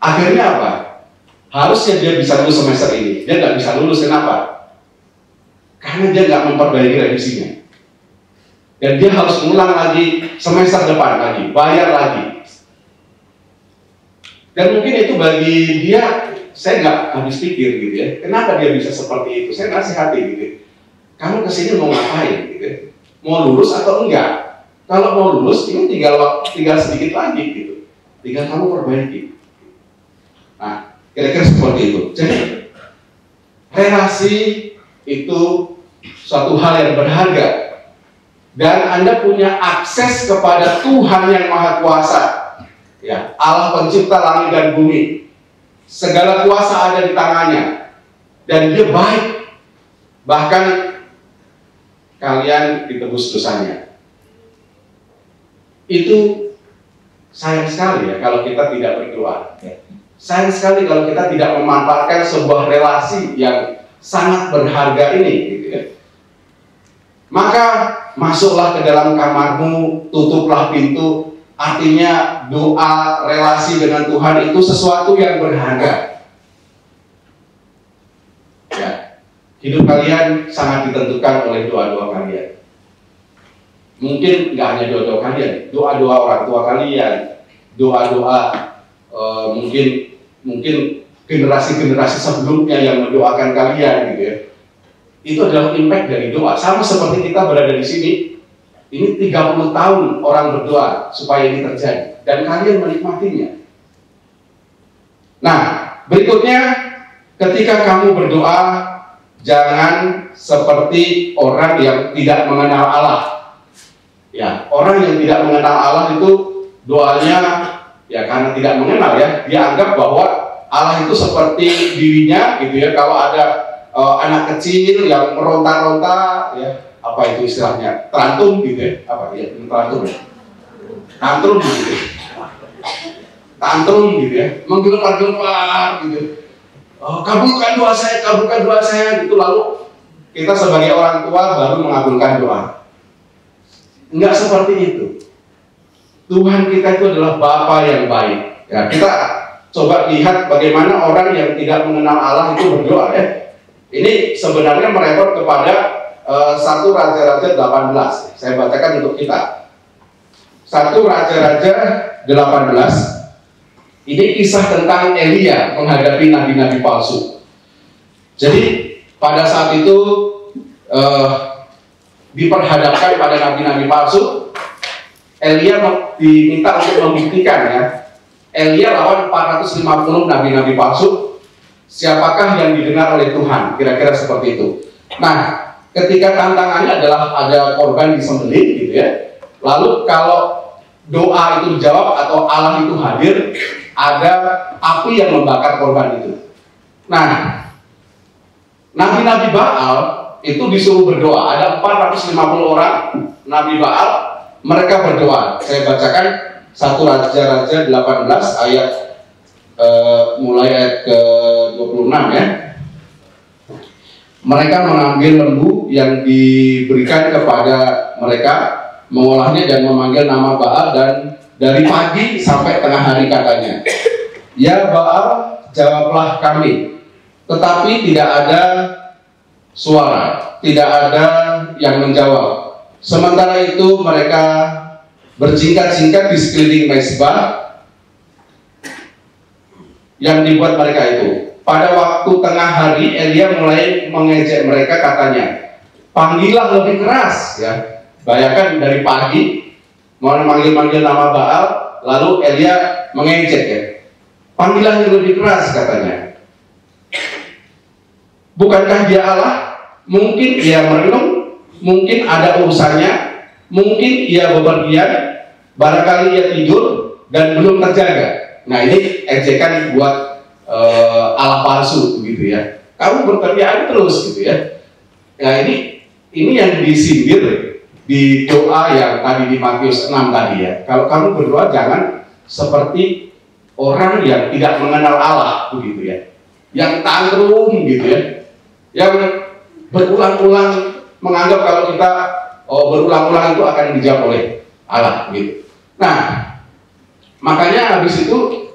Akhirnya apa? Harusnya dia bisa lulus semester ini, dia nggak bisa lulus. Kenapa? Karena dia nggak memperbaiki revisinya. Dan dia harus ngulang lagi semester depan lagi, bayar lagi. Dan mungkin itu bagi dia, saya nggak habis pikir gitu ya. Kenapa dia bisa seperti itu? Saya nasihati gitu. Kamu kesini mau ngapain gitu? Mau lulus atau enggak? Kalau mau lulus, ini tinggal sedikit lagi gitu. Tinggal kamu perbaiki. Nah, kira-kira seperti itu. Jadi relasi itu suatu hal yang berharga. Dan Anda punya akses kepada Tuhan yang Maha Kuasa. Ya, Allah pencipta langit dan bumi. Segala kuasa ada di tangannya. Dan dia baik. Bahkan kalian ditebus dosanya. Itu sayang sekali ya kalau kita tidak berdoa. Sayang sekali kalau kita tidak memanfaatkan sebuah relasi yang sangat berharga ini, gitu ya. Maka masuklah ke dalam kamarmu, tutuplah pintu. Artinya doa relasi dengan Tuhan itu sesuatu yang berharga. Ya, hidup kalian sangat ditentukan oleh doa-doa kalian. Mungkin nggak hanya doa-doa kalian, doa-doa orang tua kalian, doa-doa mungkin generasi-generasi sebelumnya yang mendoakan kalian, gitu ya. Itu adalah impact dari doa. Sama seperti kita berada di sini. Ini 30 tahun orang berdoa supaya ini terjadi. Dan kalian menikmatinya. Nah, berikutnya, ketika kamu berdoa, jangan seperti orang yang tidak mengenal Allah. Ya, orang yang tidak mengenal Allah itu doanya, ya karena tidak mengenal ya, dia anggap bahwa Allah itu seperti dirinya, gitu ya. Kalau ada anak kecil yang meronta-ronta, ya, apa itu istilahnya, tantrum gitu ya, apa ya, tantrum ya, tantrum gitu ya, tantrum gitu ya, menggelepar-gelepar gitu, kabulkan doa saya gitu. Lalu kita sebagai orang tua baru mengabulkan doa. Enggak seperti itu. Tuhan kita itu adalah Bapa yang baik. Ya, kita coba lihat bagaimana orang yang tidak mengenal Allah itu berdoa ya. Ini sebenarnya merefer kepada 1 Raja-Raja 18. Saya bacakan untuk kita. 1 Raja-Raja 18. Ini kisah tentang Elia menghadapi nabi-nabi palsu. Jadi pada saat itu diperhadapkan pada nabi-nabi palsu. Elia diminta untuk membuktikan ya. Elia lawan 450 nabi-nabi palsu. Siapakah yang didengar oleh Tuhan? Kira-kira seperti itu. Nah, ketika tantangannya adalah ada korban disembelih gitu ya. Lalu kalau doa itu dijawab atau Allah itu hadir, ada api yang membakar korban itu. Nah, nabi-nabi Baal itu disuruh berdoa. Ada 450 orang nabi Baal, mereka berdoa. Saya bacakan 1 Raja-Raja 18 ayat mulai ayat ke-26 ya. Mereka mengambil lembu yang diberikan kepada mereka, mengolahnya dan memanggil nama Baal, dan dari pagi sampai tengah hari katanya, "Ya Baal, jawablah kami." Tetapi tidak ada suara, tidak ada yang menjawab. Sementara itu mereka berjingkat-jingkat di sekeliling mezbah yang dibuat mereka itu. Pada waktu tengah hari, Elia mulai mengejek mereka, katanya, "Panggillah lebih keras." Ya, bayangkan dari pagi mau manggil-manggil nama Baal, lalu Elia mengejek ya. "Panggillah lebih keras," katanya. Bukankah dia Allah? Mungkin dia merenung, mungkin ada urusannya, mungkin ia bepergian, barangkali ia tidur dan belum terjaga. Nah, ini ejekan buat Allah palsu gitu ya. Kamu berteriak terus gitu ya. Nah, ini yang disindir di doa yang tadi di Matius 6 tadi ya. Kalau kamu berdoa jangan seperti orang yang tidak mengenal Allah begitu ya. Yang tantrum gitu ya. Yang berulang-ulang menganggap kalau kita berulang-ulang itu akan dijawab oleh Allah gitu. Nah, Makanya habis itu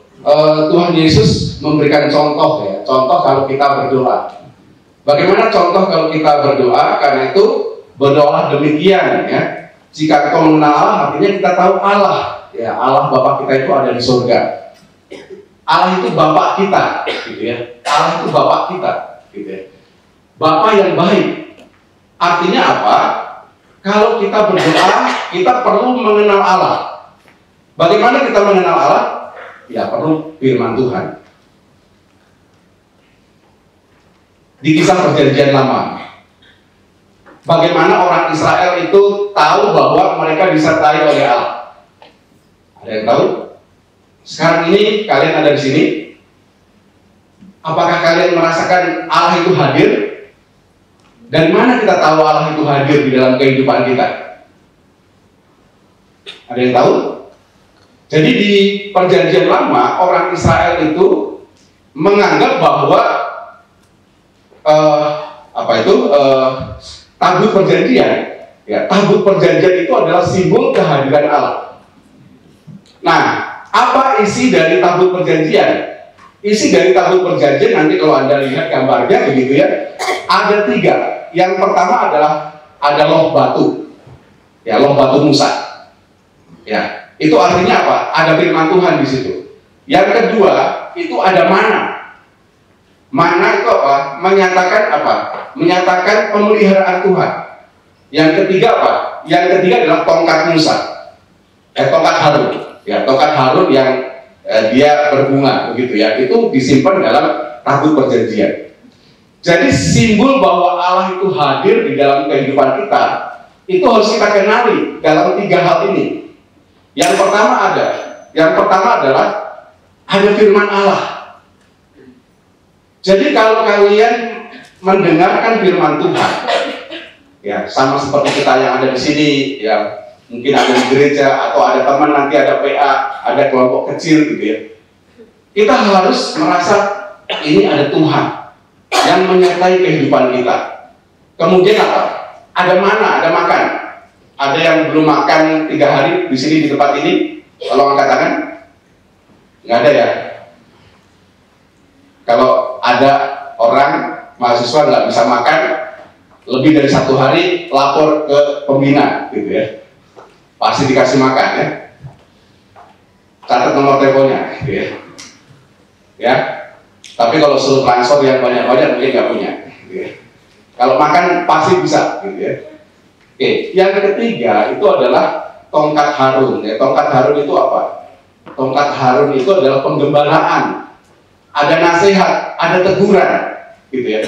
Tuhan Yesus memberikan contoh ya, contoh kalau kita berdoa. Bagaimana contoh kalau kita berdoa? Karena itu berdoalah demikian ya. Jika engkau mengenal Allah, artinya kita tahu Allah. Ya, Allah Bapa kita itu ada di surga. Allah itu Bapa kita, gitu ya. Allah itu Bapa kita, gitu ya. Bapa yang baik. Artinya apa? Kalau kita berdoa, kita perlu mengenal Allah. Bagaimana kita mengenal Allah? Ya, perlu firman Tuhan. Di kisah perjanjian lama, bagaimana orang Israel itu tahu bahwa mereka disertai oleh Allah? Ada yang tahu? Sekarang ini kalian ada di sini. Apakah kalian merasakan Allah itu hadir? Dan mana kita tahu Allah itu hadir di dalam kehidupan kita? Ada yang tahu? Jadi di perjanjian lama, orang Israel itu menganggap bahwa tabut perjanjian, ya, tabut perjanjian itu adalah simbol kehadiran Allah. Nah, apa isi dari tabut perjanjian? Isi dari tabut perjanjian nanti kalau Anda lihat gambarnya begitu ya, ada 3. Yang pertama adalah ada loh batu, ya, loh batu Musa. Ya, itu artinya apa? Ada firman Tuhan di situ. Yang kedua itu ada mana. Mana itu apa? Menyatakan apa? Menyatakan pemeliharaan Tuhan. Yang ketiga apa? Yang ketiga adalah tongkat Musa, tongkat Harun. Ya, tongkat Harun yang dia berbunga, begitu ya. Itu disimpan dalam tabut perjanjian. Jadi simbol bahwa Allah itu hadir di dalam kehidupan kita, itu harus kita kenali dalam 3 hal ini. Yang pertama adalah ada firman Allah. Jadi kalau kalian mendengarkan firman Tuhan, ya sama seperti kita yang ada di sini, ya mungkin ada di gereja atau ada teman nanti ada PA, ada kelompok kecil gitu ya. Kita harus merasa ini ada Tuhan yang menyertai kehidupan kita. Kemudian apa? Ada mana? Ada makan. Ada yang belum makan 3 hari di sini di tempat ini? Kalau angkat tangan? Nggak ada ya. Kalau ada orang mahasiswa nggak bisa makan lebih dari 1 hari, lapor ke pembina, gitu ya. Pasti dikasih makan ya. Catat nomor teleponnya, gitu ya. Ya. Tapi kalau suruh transfer yang banyak-banyak mungkin nggak punya. Gitu ya. Kalau makan pasti bisa, gitu ya. Oke. Yang ketiga itu adalah tongkat Harun. Ya. Tongkat Harun itu apa? Tongkat Harun itu adalah penggembalaan. Ada nasihat, ada teguran, gitu ya.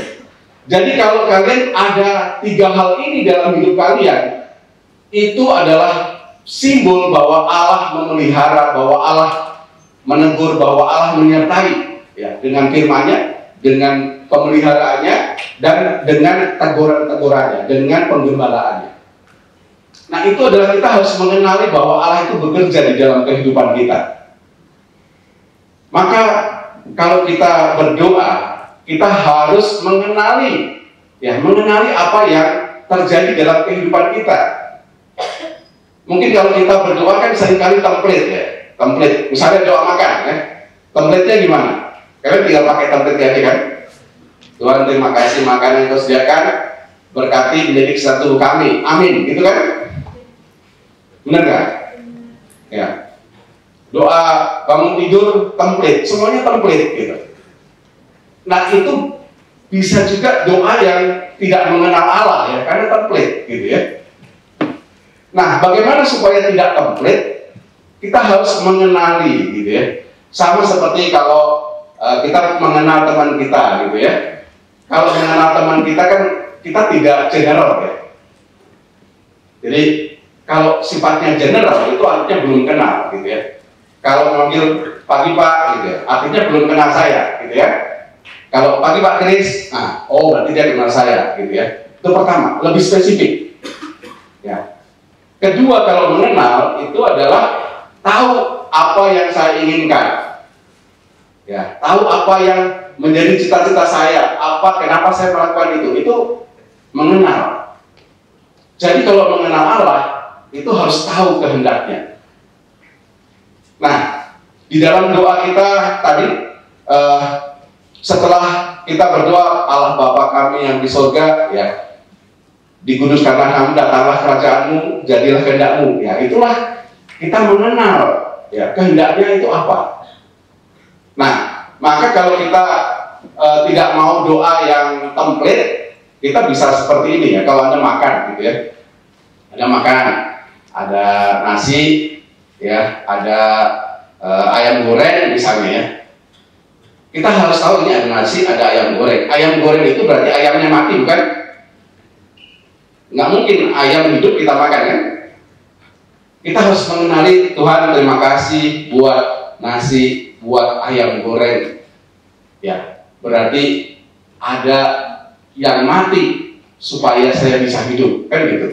Jadi kalau kalian ada 3 hal ini dalam hidup kalian, itu adalah simbol bahwa Allah memelihara, bahwa Allah menegur, bahwa Allah menyertai, ya, dengan firman-Nya, dengan pemeliharaannya, dan dengan teguran-tegurannya, dengan penggembalaannya. Nah, itu adalah kita harus mengenali bahwa Allah itu bekerja di dalam kehidupan kita. Maka kalau kita berdoa, kita harus mengenali, ya, mengenali apa yang terjadi dalam kehidupan kita. Mungkin kalau kita berdoa kan seringkali template ya, template. Misalnya doa makan, ya, template-nya gimana? Kalian tinggal pakai template aja kan? Tuhan, terima kasih makanan yang kau sediakan, berkati mendidik satu kami, amin, gitu kan? Benar nggak? Ya. Doa bangun tidur template, semuanya template gitu. Nah, itu bisa juga doa yang tidak mengenal Allah ya, karena template gitu ya. Nah, bagaimana supaya tidak template? Kita harus mengenali gitu ya. Sama seperti kalau kita mengenal teman kita gitu ya. Kalau mengenal teman kita kan kita tidak general ya. Jadi kalau sifatnya general itu artinya belum kenal gitu ya. Kalau manggil pagi Pak gitu ya, artinya belum kenal saya gitu ya. Kalau pagi Pak Kris, nah, oh berarti dia kenal saya gitu ya. Itu pertama, lebih spesifik. Ya. Kedua, kalau mengenal itu adalah tahu apa yang saya inginkan. Ya, tahu apa yang menjadi cita-cita saya, kenapa saya melakukan itu mengenal. Jadi kalau mengenal Allah itu harus tahu kehendaknya. Nah, di dalam doa kita tadi, setelah kita berdoa, Allah Bapa kami yang di surga, ya, dikuduskanlah namamu, datanglah kerajaanmu, jadilah kehendakmu. Ya, itulah kita mengenal, ya, kehendaknya itu apa. Nah, maka kalau kita tidak mau doa yang template, kita bisa seperti ini ya. Kalau Anda makan, gitu ya, Anda makan, ada nasi, ya, ada ayam goreng misalnya, ya. Kita harus tahu ini ada nasi, ada ayam goreng. Ayam goreng itu berarti ayamnya mati, bukan? Nggak mungkin ayam hidup kita makan, kan? Kita harus mengenali Tuhan, terima kasih buat nasi, buat ayam goreng. Ya, berarti ada yang mati supaya saya bisa hidup, kan gitu.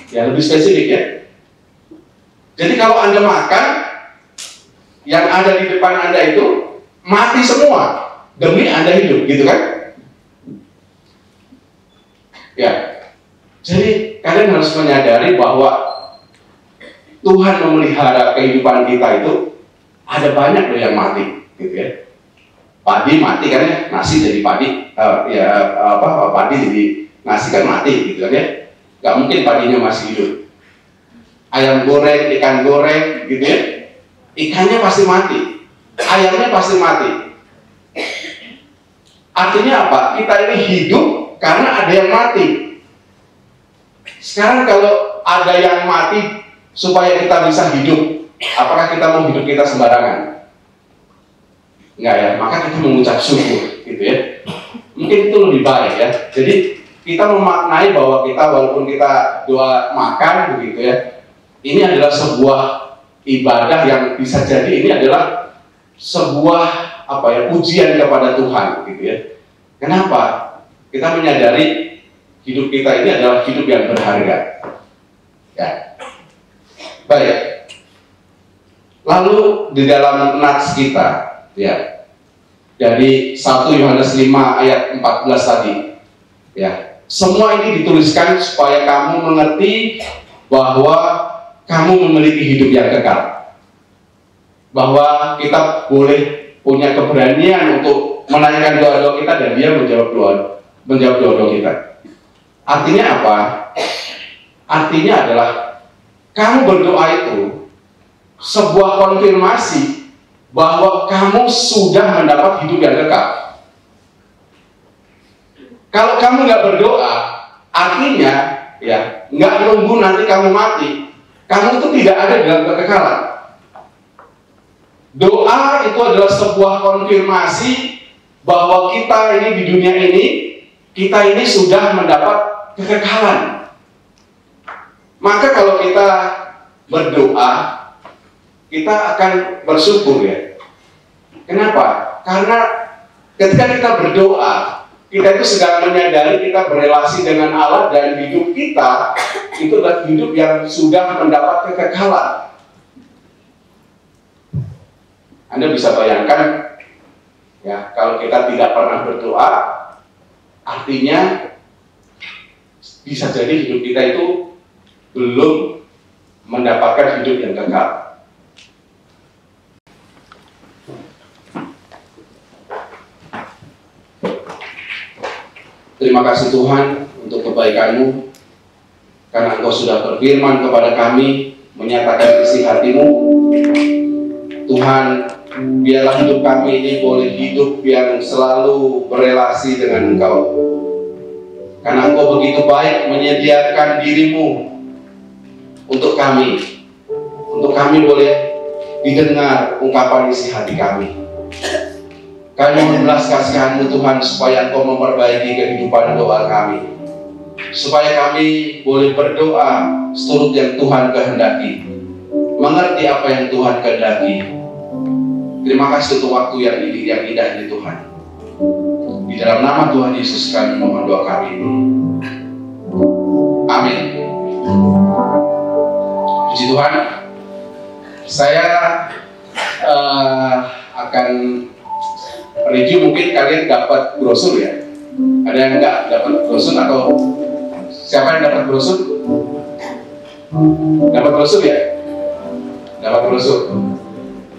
Ya, lebih spesifik ya. Jadi kalau Anda makan, yang ada di depan Anda itu mati semua demi Anda hidup, gitu kan? Ya. Jadi kalian harus menyadari bahwa Tuhan memelihara kehidupan kita itu ada banyak loh yang mati, gitu ya. Padi mati kan ya, nasi jadi padi, padi jadi nasi kan mati, gitu kan ya. Gak mungkin padinya masih hidup. Ayam goreng, ikan goreng, gitu ya, ikannya pasti mati, ayamnya pasti mati. Artinya apa? Kita ini hidup karena ada yang mati. Sekarang kalau ada yang mati supaya kita bisa hidup, apakah kita mau hidup kita sembarangan? Enggak ya, maka kita mengucap syukur, gitu ya. Mungkin itu lebih baik ya. Jadi kita memaknai bahwa kita walaupun kita doa makan, begitu ya, ini adalah sebuah ibadah yang bisa jadi ini adalah sebuah ujian kepada Tuhan, gitu ya. Kenapa? Kita menyadari hidup kita ini adalah hidup yang berharga. Ya. Baik. Lalu di dalam nats kita, ya, dari 1 Yohanes 5 ayat 14 tadi, ya, semua ini dituliskan supaya kamu mengerti bahwa kamu memiliki hidup yang kekal, bahwa kita boleh punya keberanian untuk menanyakan doa-doa kita dan Dia menjawab doa-doa kita. Artinya apa? Artinya adalah kamu berdoa itu sebuah konfirmasi bahwa kamu sudah mendapat hidup yang kekal. Kalau kamu nggak berdoa, artinya ya nggak nunggu nanti kamu mati, kamu itu tidak ada dalam kekekalan. Doa itu adalah sebuah konfirmasi bahwa kita ini di dunia ini, kita ini sudah mendapat kekekalan. Maka kalau kita berdoa, kita akan bersyukur ya. Kenapa? Karena ketika kita berdoa, kita itu sedang menyadari kita berelasi dengan Allah dan hidup kita itu adalah hidup yang sudah mendapat kekekalan. Anda bisa bayangkan ya, kalau kita tidak pernah berdoa, artinya bisa jadi hidup kita itu belum mendapatkan hidup yang kekal. Terima kasih Tuhan untuk kebaikan-Mu, karena Engkau sudah berfirman kepada kami, menyatakan isi hati-Mu. Tuhan, biarlah hidup kami ini boleh hidup yang selalu berelasi dengan Engkau. Karena Engkau begitu baik menyediakan diri-Mu untuk kami boleh didengar ungkapan isi hati kami. Kami mohon belas kasihan-Mu Tuhan, supaya Engkau memperbaiki kehidupan doa kami, supaya kami boleh berdoa seturut yang Tuhan kehendaki, mengerti apa yang Tuhan kehendaki. Terima kasih untuk waktu yang indah ini Tuhan. Di dalam nama Tuhan Yesus kami mohon doa kami ini. Amin. Puji Tuhan. Saya akan review, mungkin kalian dapat brosur ya. Ada yang enggak dapat brosur, atau siapa yang dapat brosur? Dapat brosur ya? Dapat brosur.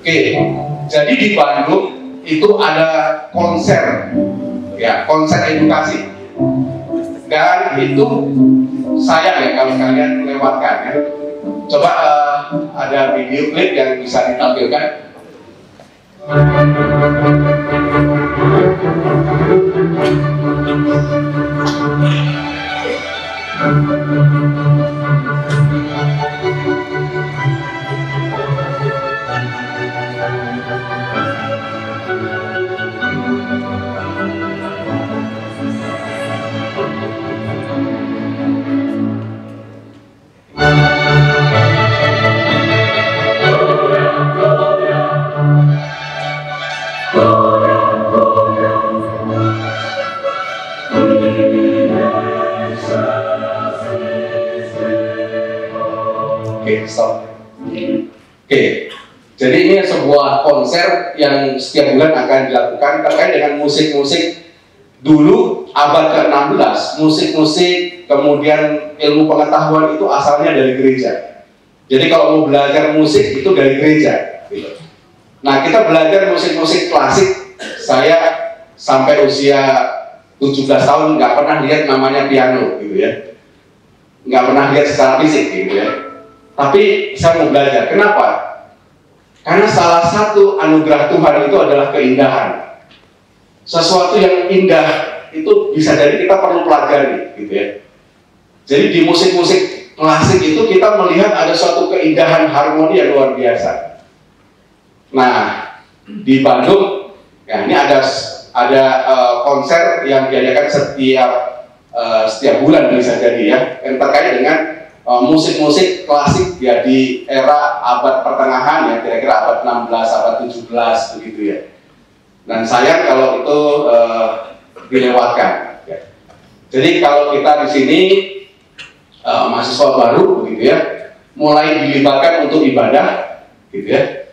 Oke, jadi di Bandung itu ada konser, ya konser edukasi, dan itu sayang ya kalau kalian melewatkan ya. Coba ada video klip yang bisa ditampilkan. Oke, jadi ini sebuah konser yang setiap bulan akan dilakukan terkait dengan musik-musik dulu abad ke-16. Musik-musik kemudian ilmu pengetahuan itu asalnya dari gereja. Jadi kalau mau belajar musik itu dari gereja. Nah, kita belajar musik-musik klasik. Saya sampai usia 17 tahun nggak pernah lihat namanya piano, gitu ya. Nggak pernah lihat secara fisik, gitu ya. Tapi saya mau belajar. Kenapa? Karena salah satu anugerah Tuhan itu adalah keindahan. Sesuatu yang indah itu bisa jadi kita perlu pelajari, gitu ya. Jadi di musik-musik klasik itu kita melihat ada suatu keindahan harmoni yang luar biasa. Nah, di Bandung, ya ini ada konser yang diadakan setiap bulan bisa jadi ya, yang terkait dengan musik-musik klasik ya di era abad pertengahan ya, kira-kira abad 16, abad 17 begitu ya. Dan sayang kalau itu dilewatkan. Ya. Jadi kalau kita di sini mahasiswa baru begitu ya, mulai dilibatkan untuk ibadah, gitu ya.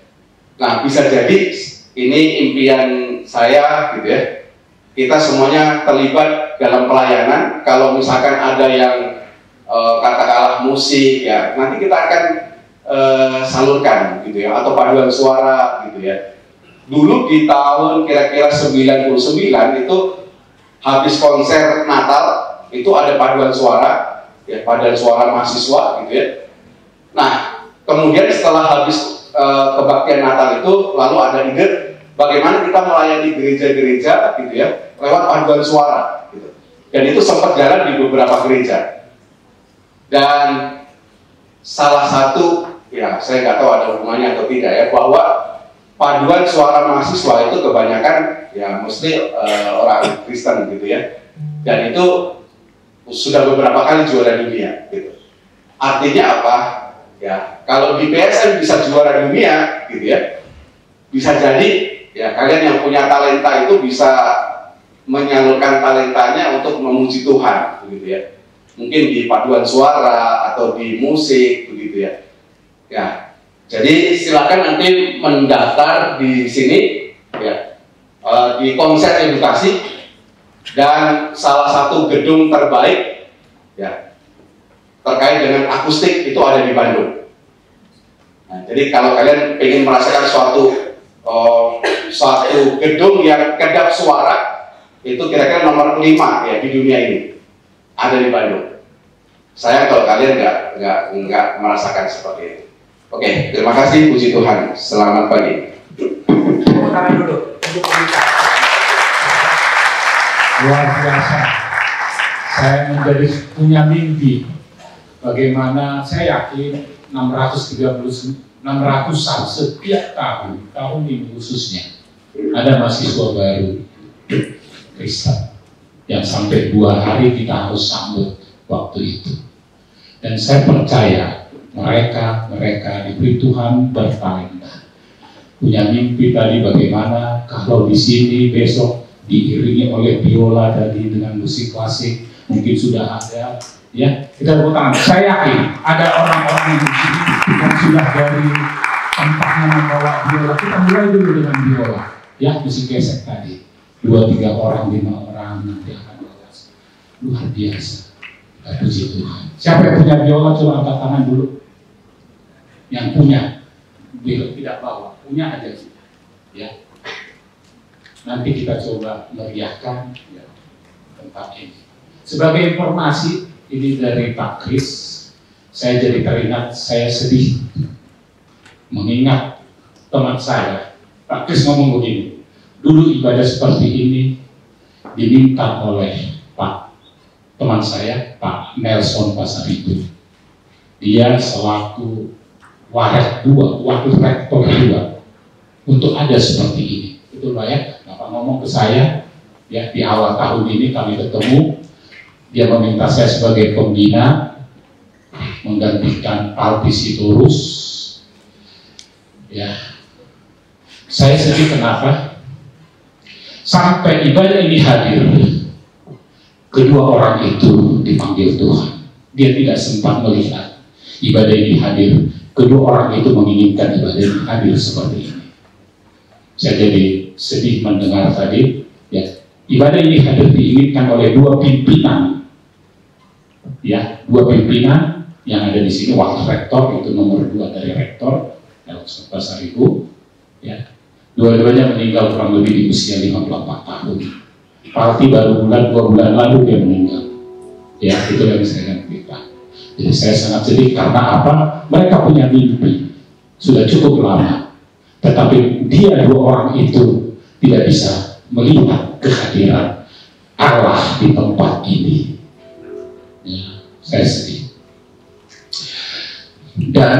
Nah, bisa jadi ini impian saya, gitu ya. Kita semuanya terlibat dalam pelayanan. Kalau misalkan ada yang katakanlah musik ya, nanti kita akan salurkan gitu ya, atau paduan suara gitu ya. Dulu di tahun kira-kira 99 itu habis konser Natal itu ada paduan suara ya, paduan suara mahasiswa gitu ya. Nah, kemudian setelah habis kebaktian Natal itu lalu ada ide bagaimana kita melayani gereja-gereja gitu ya lewat paduan suara gitu. Dan itu sempat jalan di beberapa gereja. Dan salah satu, ya saya nggak tahu ada hubungannya atau tidak ya, bahwa paduan suara mahasiswa itu kebanyakan ya mesti orang Kristen gitu ya. Dan itu sudah beberapa kali juara dunia gitu. Artinya apa? Ya, kalau di PSN bisa juara dunia gitu ya, bisa jadi ya kalian yang punya talenta itu bisa menyalurkan talentanya untuk memuji Tuhan begitu ya. Mungkin di paduan suara atau di musik begitu ya. Ya, jadi silakan nanti mendaftar di sini ya, di konser edukasi, dan salah satu gedung terbaik ya terkait dengan akustik itu ada di Bandung. Nah, jadi kalau kalian ingin merasakan suatu gedung yang kedap suara itu kira-kira nomor 5 ya di dunia ini. Ada di Bandung. Saya kalau kalian nggak merasakan seperti itu. Oke, terima kasih, puji Tuhan. Selamat pagi. Tepuk tangan dulu untuk kita. Luar biasa. Saya punya mimpi bagaimana saya yakin 600-an setiap tahun ini khususnya ada mahasiswa baru Kristen yang sampai 2 hari kita harus sambut waktu itu. Dan saya percaya mereka diberi Tuhan bertalenta, punya mimpi tadi bagaimana kalau di sini besok diiringi oleh biola tadi dengan musik klasik, mungkin sudah ada ya, kita tepuk tangan. Saya yakin ada orang-orang yang di sini yang sudah dari tempatnya membawa biola. Kita mulai dulu dengan biola ya, musik gesek tadi 2-3 orang, 5 orang nanti akan balas. Luar biasa. Kita puji Tuhan. Siapa yang punya biola coba angkat tangan dulu. Yang punya, biola tidak bawa. punya aja kita, ya. Nanti kita coba meriahkan ya, tentang ini. Sebagai informasi, ini dari Pak Kris, saya jadi teringat, saya sedih mengingat teman saya. Pak Kris ngomong begini, dulu ibadah seperti ini diminta oleh teman saya, Pak Nelson Pasaribu. Dia selaku wakil rektor 2 untuk ada seperti ini. Itu Pak ya, Bapak ngomong ke saya, ya di awal tahun ini kami ketemu, dia meminta saya sebagai pembina menggantikan Alpi Sitorus. Ya, saya sedih kenapa? Sampai ibadah ini hadir, kedua orang itu dipanggil Tuhan. Dia tidak sempat melihat ibadah ini hadir. Kedua orang itu menginginkan ibadah ini hadir seperti ini. Saya jadi sedih mendengar tadi, ya, ibadah ini hadir diinginkan oleh 2 pimpinan, ya, 2 pimpinan yang ada di sini. Wakil rektor itu nomor 2 dari rektor, Nelson Pasaribu, ya. Dua-duanya meninggal kurang lebih di usia 54 tahun. Parti baru 2 bulan lalu dia meninggal. Ya, itu yang saya cerita. Jadi saya sangat sedih karena apa? Mereka punya mimpi sudah cukup lama, tetapi dia 2 orang itu tidak bisa melihat kehadiran Allah di tempat ini. Ya, saya sedih. Dan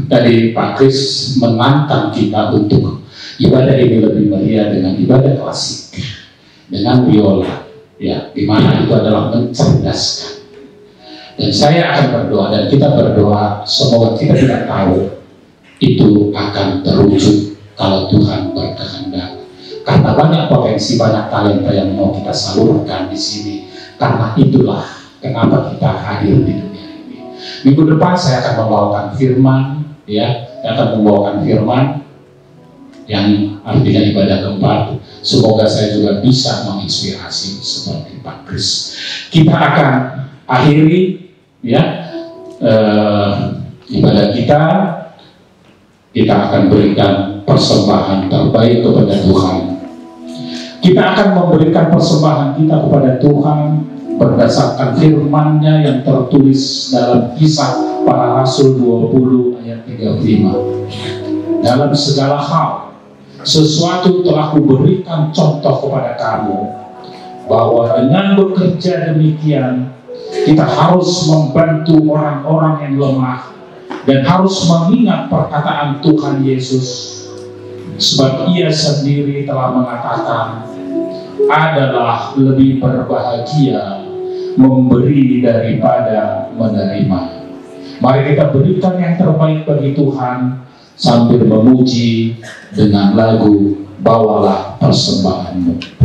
tadi Pak Kris menantang kita untuk ibadah ini lebih meriah dengan ibadah klasik, dengan biola, ya, di mana itu adalah mencerdaskan. Dan saya akan berdoa dan kita berdoa, semoga kita tidak tahu itu akan terwujud kalau Tuhan berkehendak. Karena banyak potensi, banyak talenta yang mau kita salurkan di sini. Karena itulah kenapa kita hadir di dunia ini. Minggu depan saya akan membawakan firman, ya, saya akan membawakan firman yang artinya ibadah keempat. Semoga saya juga bisa menginspirasi seperti Pak Kris. Kita akan akhiri, ya, ibadah kita. Kita akan berikan persembahan terbaik kepada Tuhan. Kita akan memberikan persembahan kita kepada Tuhan berdasarkan firman-Nya yang tertulis dalam Kisah Para Rasul 20 ayat 35. Dalam segala hal sesuatu telah kuberikan contoh kepada kamu, bahwa dengan bekerja demikian kita harus membantu orang-orang yang lemah dan harus mengingat perkataan Tuhan Yesus, sebab Ia sendiri telah mengatakan, adalah lebih berbahagia memberi daripada menerima. Mari kita berikan yang terbaik bagi Tuhan sambil memuji dengan lagu Bawalah Persembahanmu.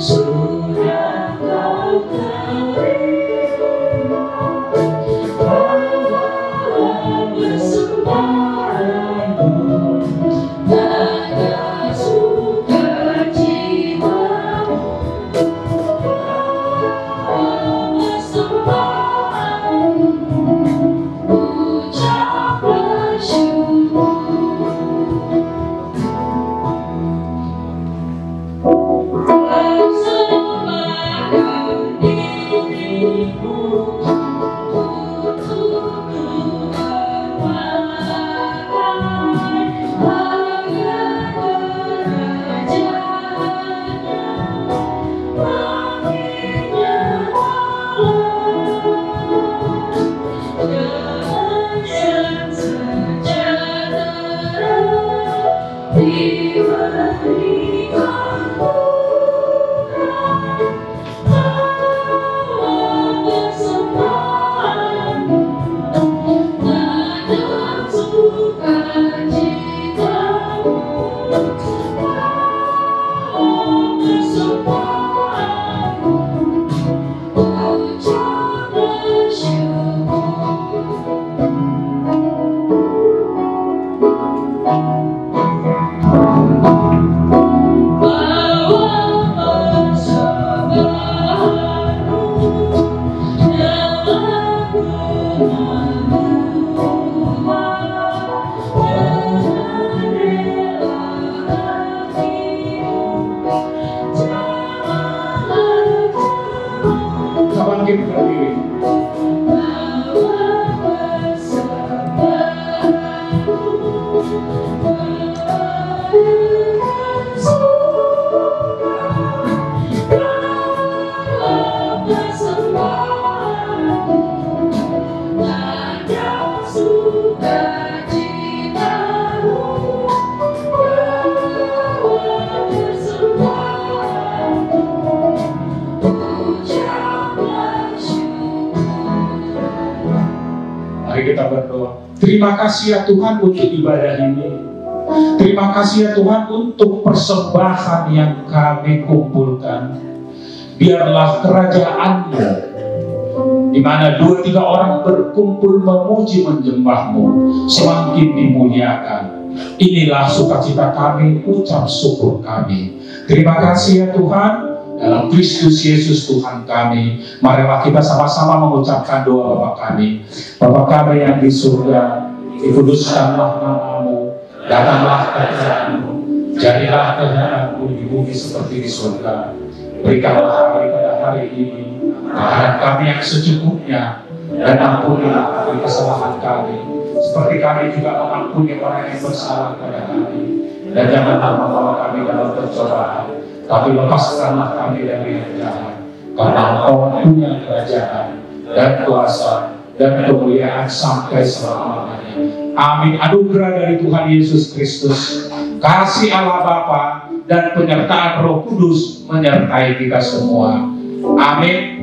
Sudah kau tahu Kita berdoa. Terima kasih ya Tuhan untuk ibadah ini. Terima kasih ya Tuhan untuk persembahan yang kami kumpulkan. Biarlah kerajaan-Mu, di mana 2-3 orang berkumpul memuji menyembah-Mu, semakin dimuliakan. Inilah sukacita kami, ucap syukur kami. Terima kasih ya Tuhan. Dalam Kristus Yesus Tuhan kami, marilah kita sama-sama mengucapkan doa Bapa kami. Bapa kami yang di surga, dikuduskanlah nama-Mu, datanglah kerajaan-Mu, jadilah kehendak-Mu di bumi seperti di surga. Berikanlah kami pada hari ini makanan kami yang secukupnya, dan ampunilah kami kesalahan kami, seperti kami juga mengampuni orang yang bersalah kepada kami. Dan janganlah membawa kami dalam pencobaan, tapi lepaskanlah kami dari yang jahat. Karena Engkau punya kerajaan dan kuasa dan kemuliaan sampai selama-lamanya. Amin. Anugerah dari Tuhan Yesus Kristus, kasih Allah Bapa dan penyertaan Roh Kudus menyertai kita semua. Amin.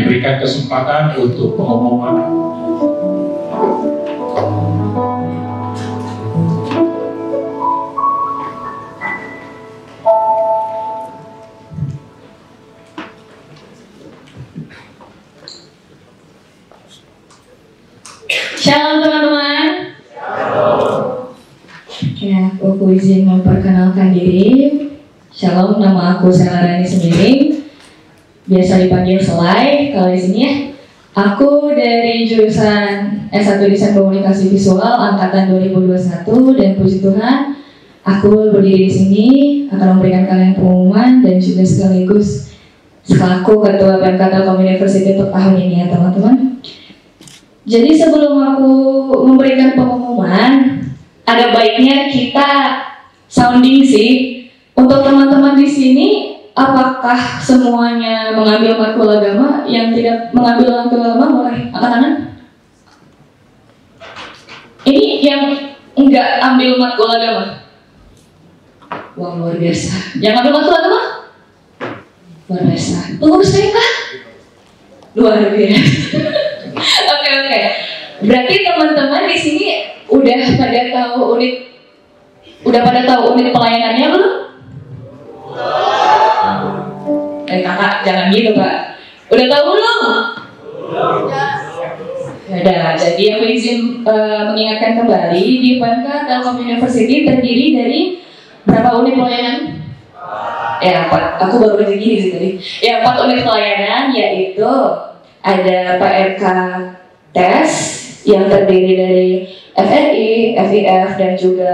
Kami berikan kesempatan untuk pengumuman. Shalom teman-teman. Ya, aku izin memperkenalkan diri. Shalom, nama aku Sela Rani Semiring, biasa dipanggil Selai kalau di sini ya. Aku dari jurusan S1 Desain Komunikasi Visual angkatan 2021 dan puji Tuhan, aku berdiri di sini akan memberikan kalian pengumuman dan juga sekaligus selaku Ketua PMK Telkom University untuk tahun ini ya teman-teman. Jadi sebelum aku memberikan pengumuman, ada baiknya kita sounding sih. Untuk teman-teman di sini, apakah semuanya mengambil matkul agama? Yang tidak mengambil matkul agama boleh angkat tangan. Ini yang enggak ambil matkul agama. Wah, luar biasa. Yang ambil matkul agama? Luar biasa. Pengurus PMK? Luar biasa. Oke. Berarti teman-teman di sini udah pada tahu unit pelayanannya belum? Kakak jangan gitu Kak. Udah tahu belum? Ya udah. Jadi aku izin mengingatkan kembali di PMK Telkom University terdiri dari berapa unit pelayanan? Ya 4. Aku baru aja gini sih tadi. Ya 4 unit pelayanan, yaitu ada PMK tes yang terdiri dari FRI, FIF dan juga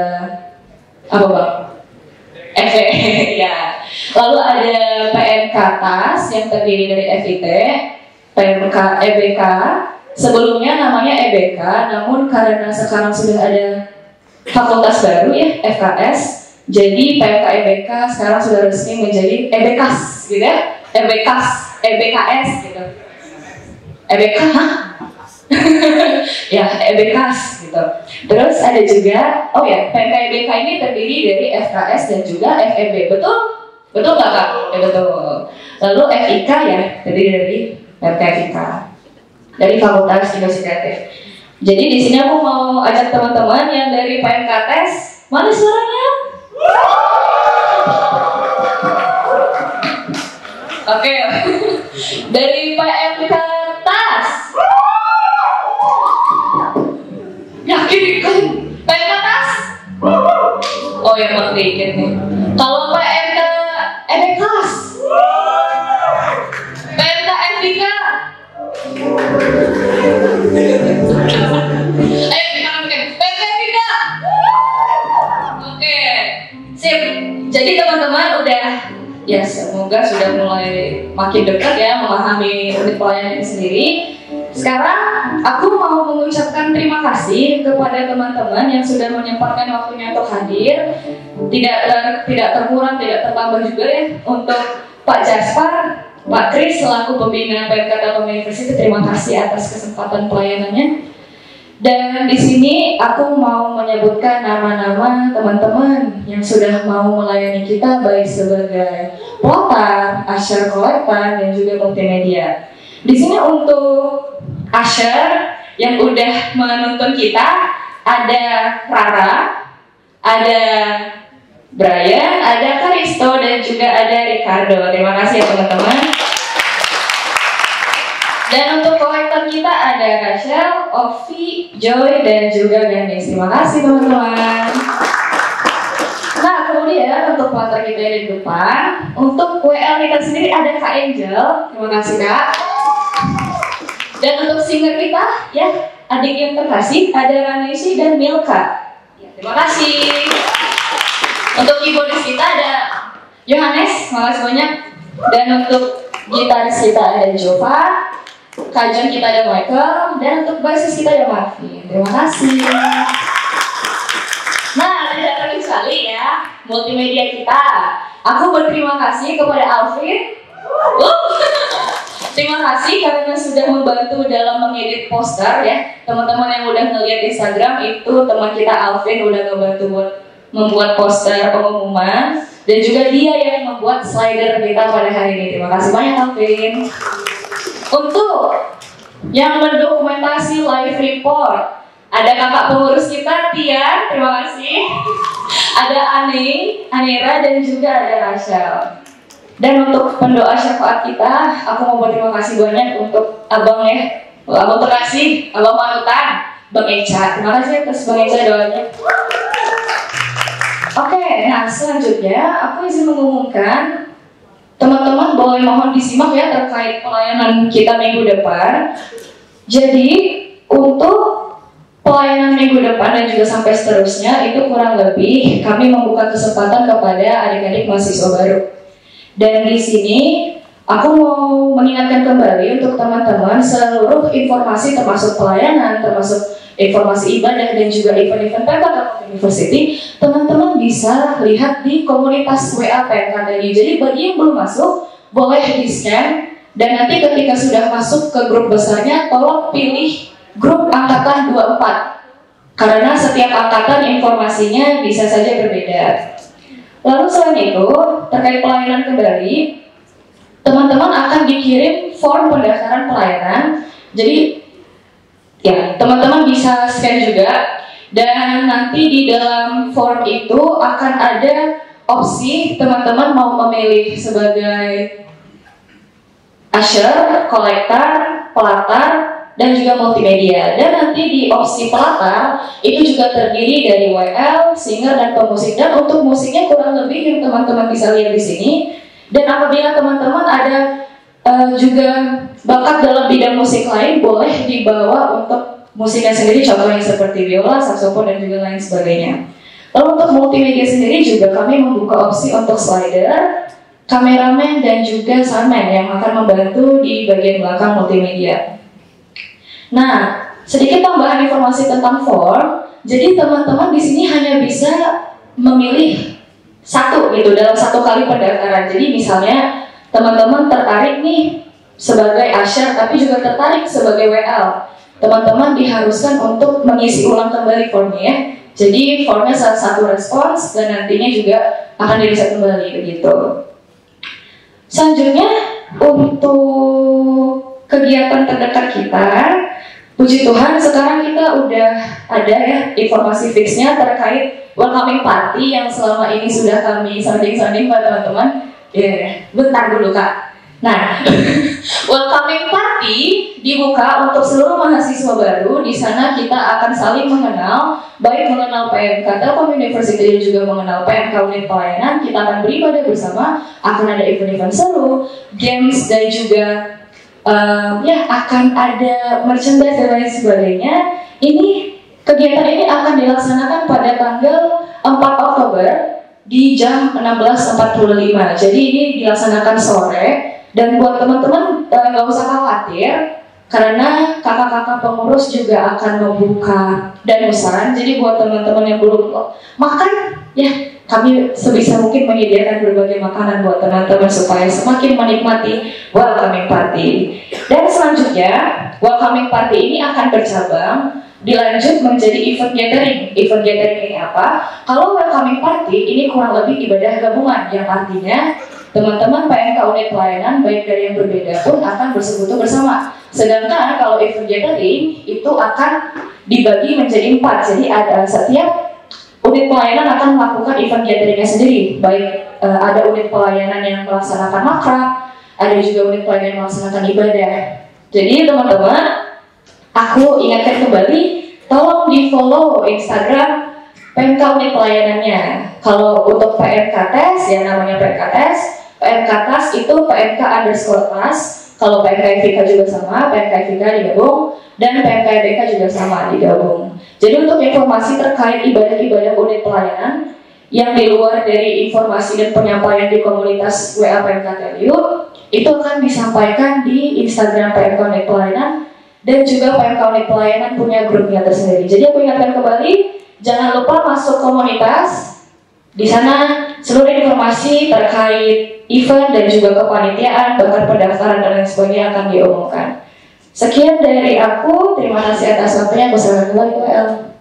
apa Bang? FE ya. Lalu ada PMK TAS yang terdiri dari FIT, PMK EBK. Sebelumnya namanya EBK, namun karena sekarang sudah ada fakultas baru ya, FKS. Jadi PMK EBK sekarang sudah resmi menjadi EBKAS gitu ya. EBKS gitu. EBK, ya EBKAS gitu. Terus ada juga, PMK EBK ini terdiri dari FKS dan juga FEB, betul? Betul nggak Kak? Ya betul. Lalu FIK ya terdiri dari PMK FIK dari Fakultas Investigatif. Jadi di sini aku mau ajak teman-teman yang dari PMK tes, mana suaranya? Oke. Dari PMK TAS. Yakin kan? PMK TAS? Oh ya, emang dikit nih. Kalau PMK EBKAS? PMK FIK? Ayo kita bikin PMK FIK. Oke. Sip. Jadi teman-teman udah, ya semoga sudah mulai makin dekat ya memahami unit pelayanan ini sendiri. Sekarang aku mau mengucapkan terima kasih kepada teman-teman yang sudah menyempatkan waktunya untuk hadir. Tidak terkurang, tidak tertambah juga ya untuk Pak Jaspar, Pak Kris selaku pembina PMK Telkom University. Terima kasih atas kesempatan pelayanannya. Dan di sini aku mau menyebutkan nama-nama teman-teman yang sudah mau melayani kita baik sebagai plotter, usher, kolektor, dan juga multimedia. Di sini untuk usher yang udah menuntun kita ada Rara, ada Brian, ada Karisto, dan juga ada Ricardo. Terima kasih ya teman-teman. Dan untuk kolektor kita ada Rachel, Ovi, Joy, dan juga Ganis. Terima kasih teman-teman. Nah kemudian untuk plotter kita di depan, untuk WL kita sendiri ada Kak Angel. Terima kasih Kak. Dan untuk singer kita, ya adik yang terkasih, ada Ranesi dan Milka. Ya, terima kasih. Untuk keyboardis kita ada Yohanes, makasih banyak. Dan untuk gitaris kita ada Jova, kajian kita ada Michael, dan untuk bassis kita ada Marvin. Terima kasih. Nah, tidak terkecuali ya multimedia kita. Aku berterima kasih kepada Alvin. Terima kasih karena sudah membantu dalam mengedit poster ya. Teman-teman yang udah ngeliat Instagram itu teman kita Alvin udah ngebantu buat membuat poster pengumuman, dan juga dia yang membuat slider kita pada hari ini. Terima kasih banyak Alvin. Untuk yang mendokumentasi live report, ada kakak pengurus kita, Tia, terima kasih. Ada Ani, Anira, dan juga ada Rachel. Dan untuk pendoa syafaat kita, aku mau berterima kasih banyak untuk abang ya, abang terkasih, abang panutan, Bang Eca. Terima kasih atas Bang Eca doanya. Oke, nah selanjutnya aku izin mengumumkan, teman-teman boleh mohon disimak ya terkait pelayanan kita minggu depan. Jadi untuk pelayanan minggu depan dan juga sampai seterusnya itu kurang lebih kami membuka kesempatan kepada adik-adik mahasiswa baru. Dan di sini aku mau mengingatkan kembali untuk teman-teman seluruh informasi termasuk pelayanan, termasuk informasi ibadah dan juga event-event PMK University, teman-teman bisa lihat di komunitas WA PMK tadi. Jadi bagi yang belum masuk boleh di-scan dan nanti ketika sudah masuk ke grup besarnya tolong pilih grup angkatan 24 karena setiap angkatan informasinya bisa saja berbeda. Lalu selain itu, terkait pelayanan kembali, teman-teman akan dikirim form pendaftaran pelayanan. Jadi, ya, teman-teman bisa scan juga. Dan nanti di dalam form itu akan ada opsi teman-teman mau memilih sebagai usher, kolektor, pelatar, dan juga multimedia. Dan nanti di opsi pelatar itu juga terdiri dari WL, singer, dan pemusik. Dan untuk musiknya kurang lebih yang teman-teman bisa lihat di sini. Dan apabila teman-teman ada juga bakat dalam bidang musik lain, boleh dibawa untuk musiknya sendiri, contohnya seperti biola, saksofon, dan juga lain sebagainya. Lalu untuk multimedia sendiri juga kami membuka opsi untuk slider, kameramen, dan juga soundman yang akan membantu di bagian belakang multimedia. Nah, sedikit tambahan informasi tentang form. Jadi teman-teman di sini hanya bisa memilih satu gitu dalam satu kali pendaftaran. Jadi misalnya teman-teman tertarik nih sebagai usher tapi juga tertarik sebagai WL. Teman-teman diharuskan untuk mengisi ulang kembali formnya ya. Jadi formnya satu respons dan nantinya juga akan di-reset kembali begitu. Selanjutnya untuk kegiatan terdekat kita, puji Tuhan sekarang kita udah ada ya informasi fixnya terkait welcoming party yang selama ini sudah kami sounding Pak teman-teman. Bentar dulu Kak. Nah, welcoming party dibuka untuk seluruh mahasiswa baru. Di sana kita akan saling mengenal, baik mengenal PMK Telkom University dan juga mengenal PMK Unit Pelayanan. Kita akan beribadah bersama, akan ada event-event seru, games dan juga akan ada merchandise dan lain sebagainya. Kegiatan ini akan dilaksanakan pada tanggal 4 Oktober di jam 16.45. Jadi ini dilaksanakan sore. Dan buat teman-teman nggak usah khawatir karena kakak-kakak pengurus juga akan membuka danusan. Jadi buat teman-teman yang belum makan, ya kami sebisa mungkin menyediakan berbagai makanan buat teman-teman supaya semakin menikmati welcoming party. Dan selanjutnya welcoming party ini akan bercabang dilanjut menjadi event gathering. Event gathering ini apa? Kalau welcoming party ini kurang lebih ibadah gabungan, yang artinya teman-teman PMK Unit Pelayanan baik dari yang berbeda pun akan bersekutu bersama. Sedangkan kalau event gathering itu akan dibagi menjadi 4. Jadi ada setiap unit pelayanan akan melakukan event gatheringnya sendiri. Baik ada unit pelayanan yang melaksanakan makrab, ada juga unit pelayanan yang melaksanakan ibadah. Jadi teman-teman, aku ingatkan kembali, tolong di follow Instagram PMK Unit Pelayanannya. Kalau untuk PMK Tes, ya namanya PMK Tes. PMK Tas itu PMK_Tas. Kalau PMK FIK juga sama, PMK FIK digabung, dan PMK BK juga sama digabung. Jadi untuk informasi terkait ibadah-ibadah unit pelayanan yang di luar dari informasi dan penyampaian di komunitas WA PMK TLU, itu akan disampaikan di Instagram PMK Unit Pelayanan dan juga PMK Unit Pelayanan punya grupnya tersendiri. Jadi aku ingatkan kembali, jangan lupa masuk komunitas. Di sana seluruh informasi terkait event dan juga kepanitiaan, bahkan pendaftaran dan lain sebagainya akan diumumkan. Sekian dari aku, terima kasih atas waktunya. Wassalamualaikum warahmatullahi wabarakatuh.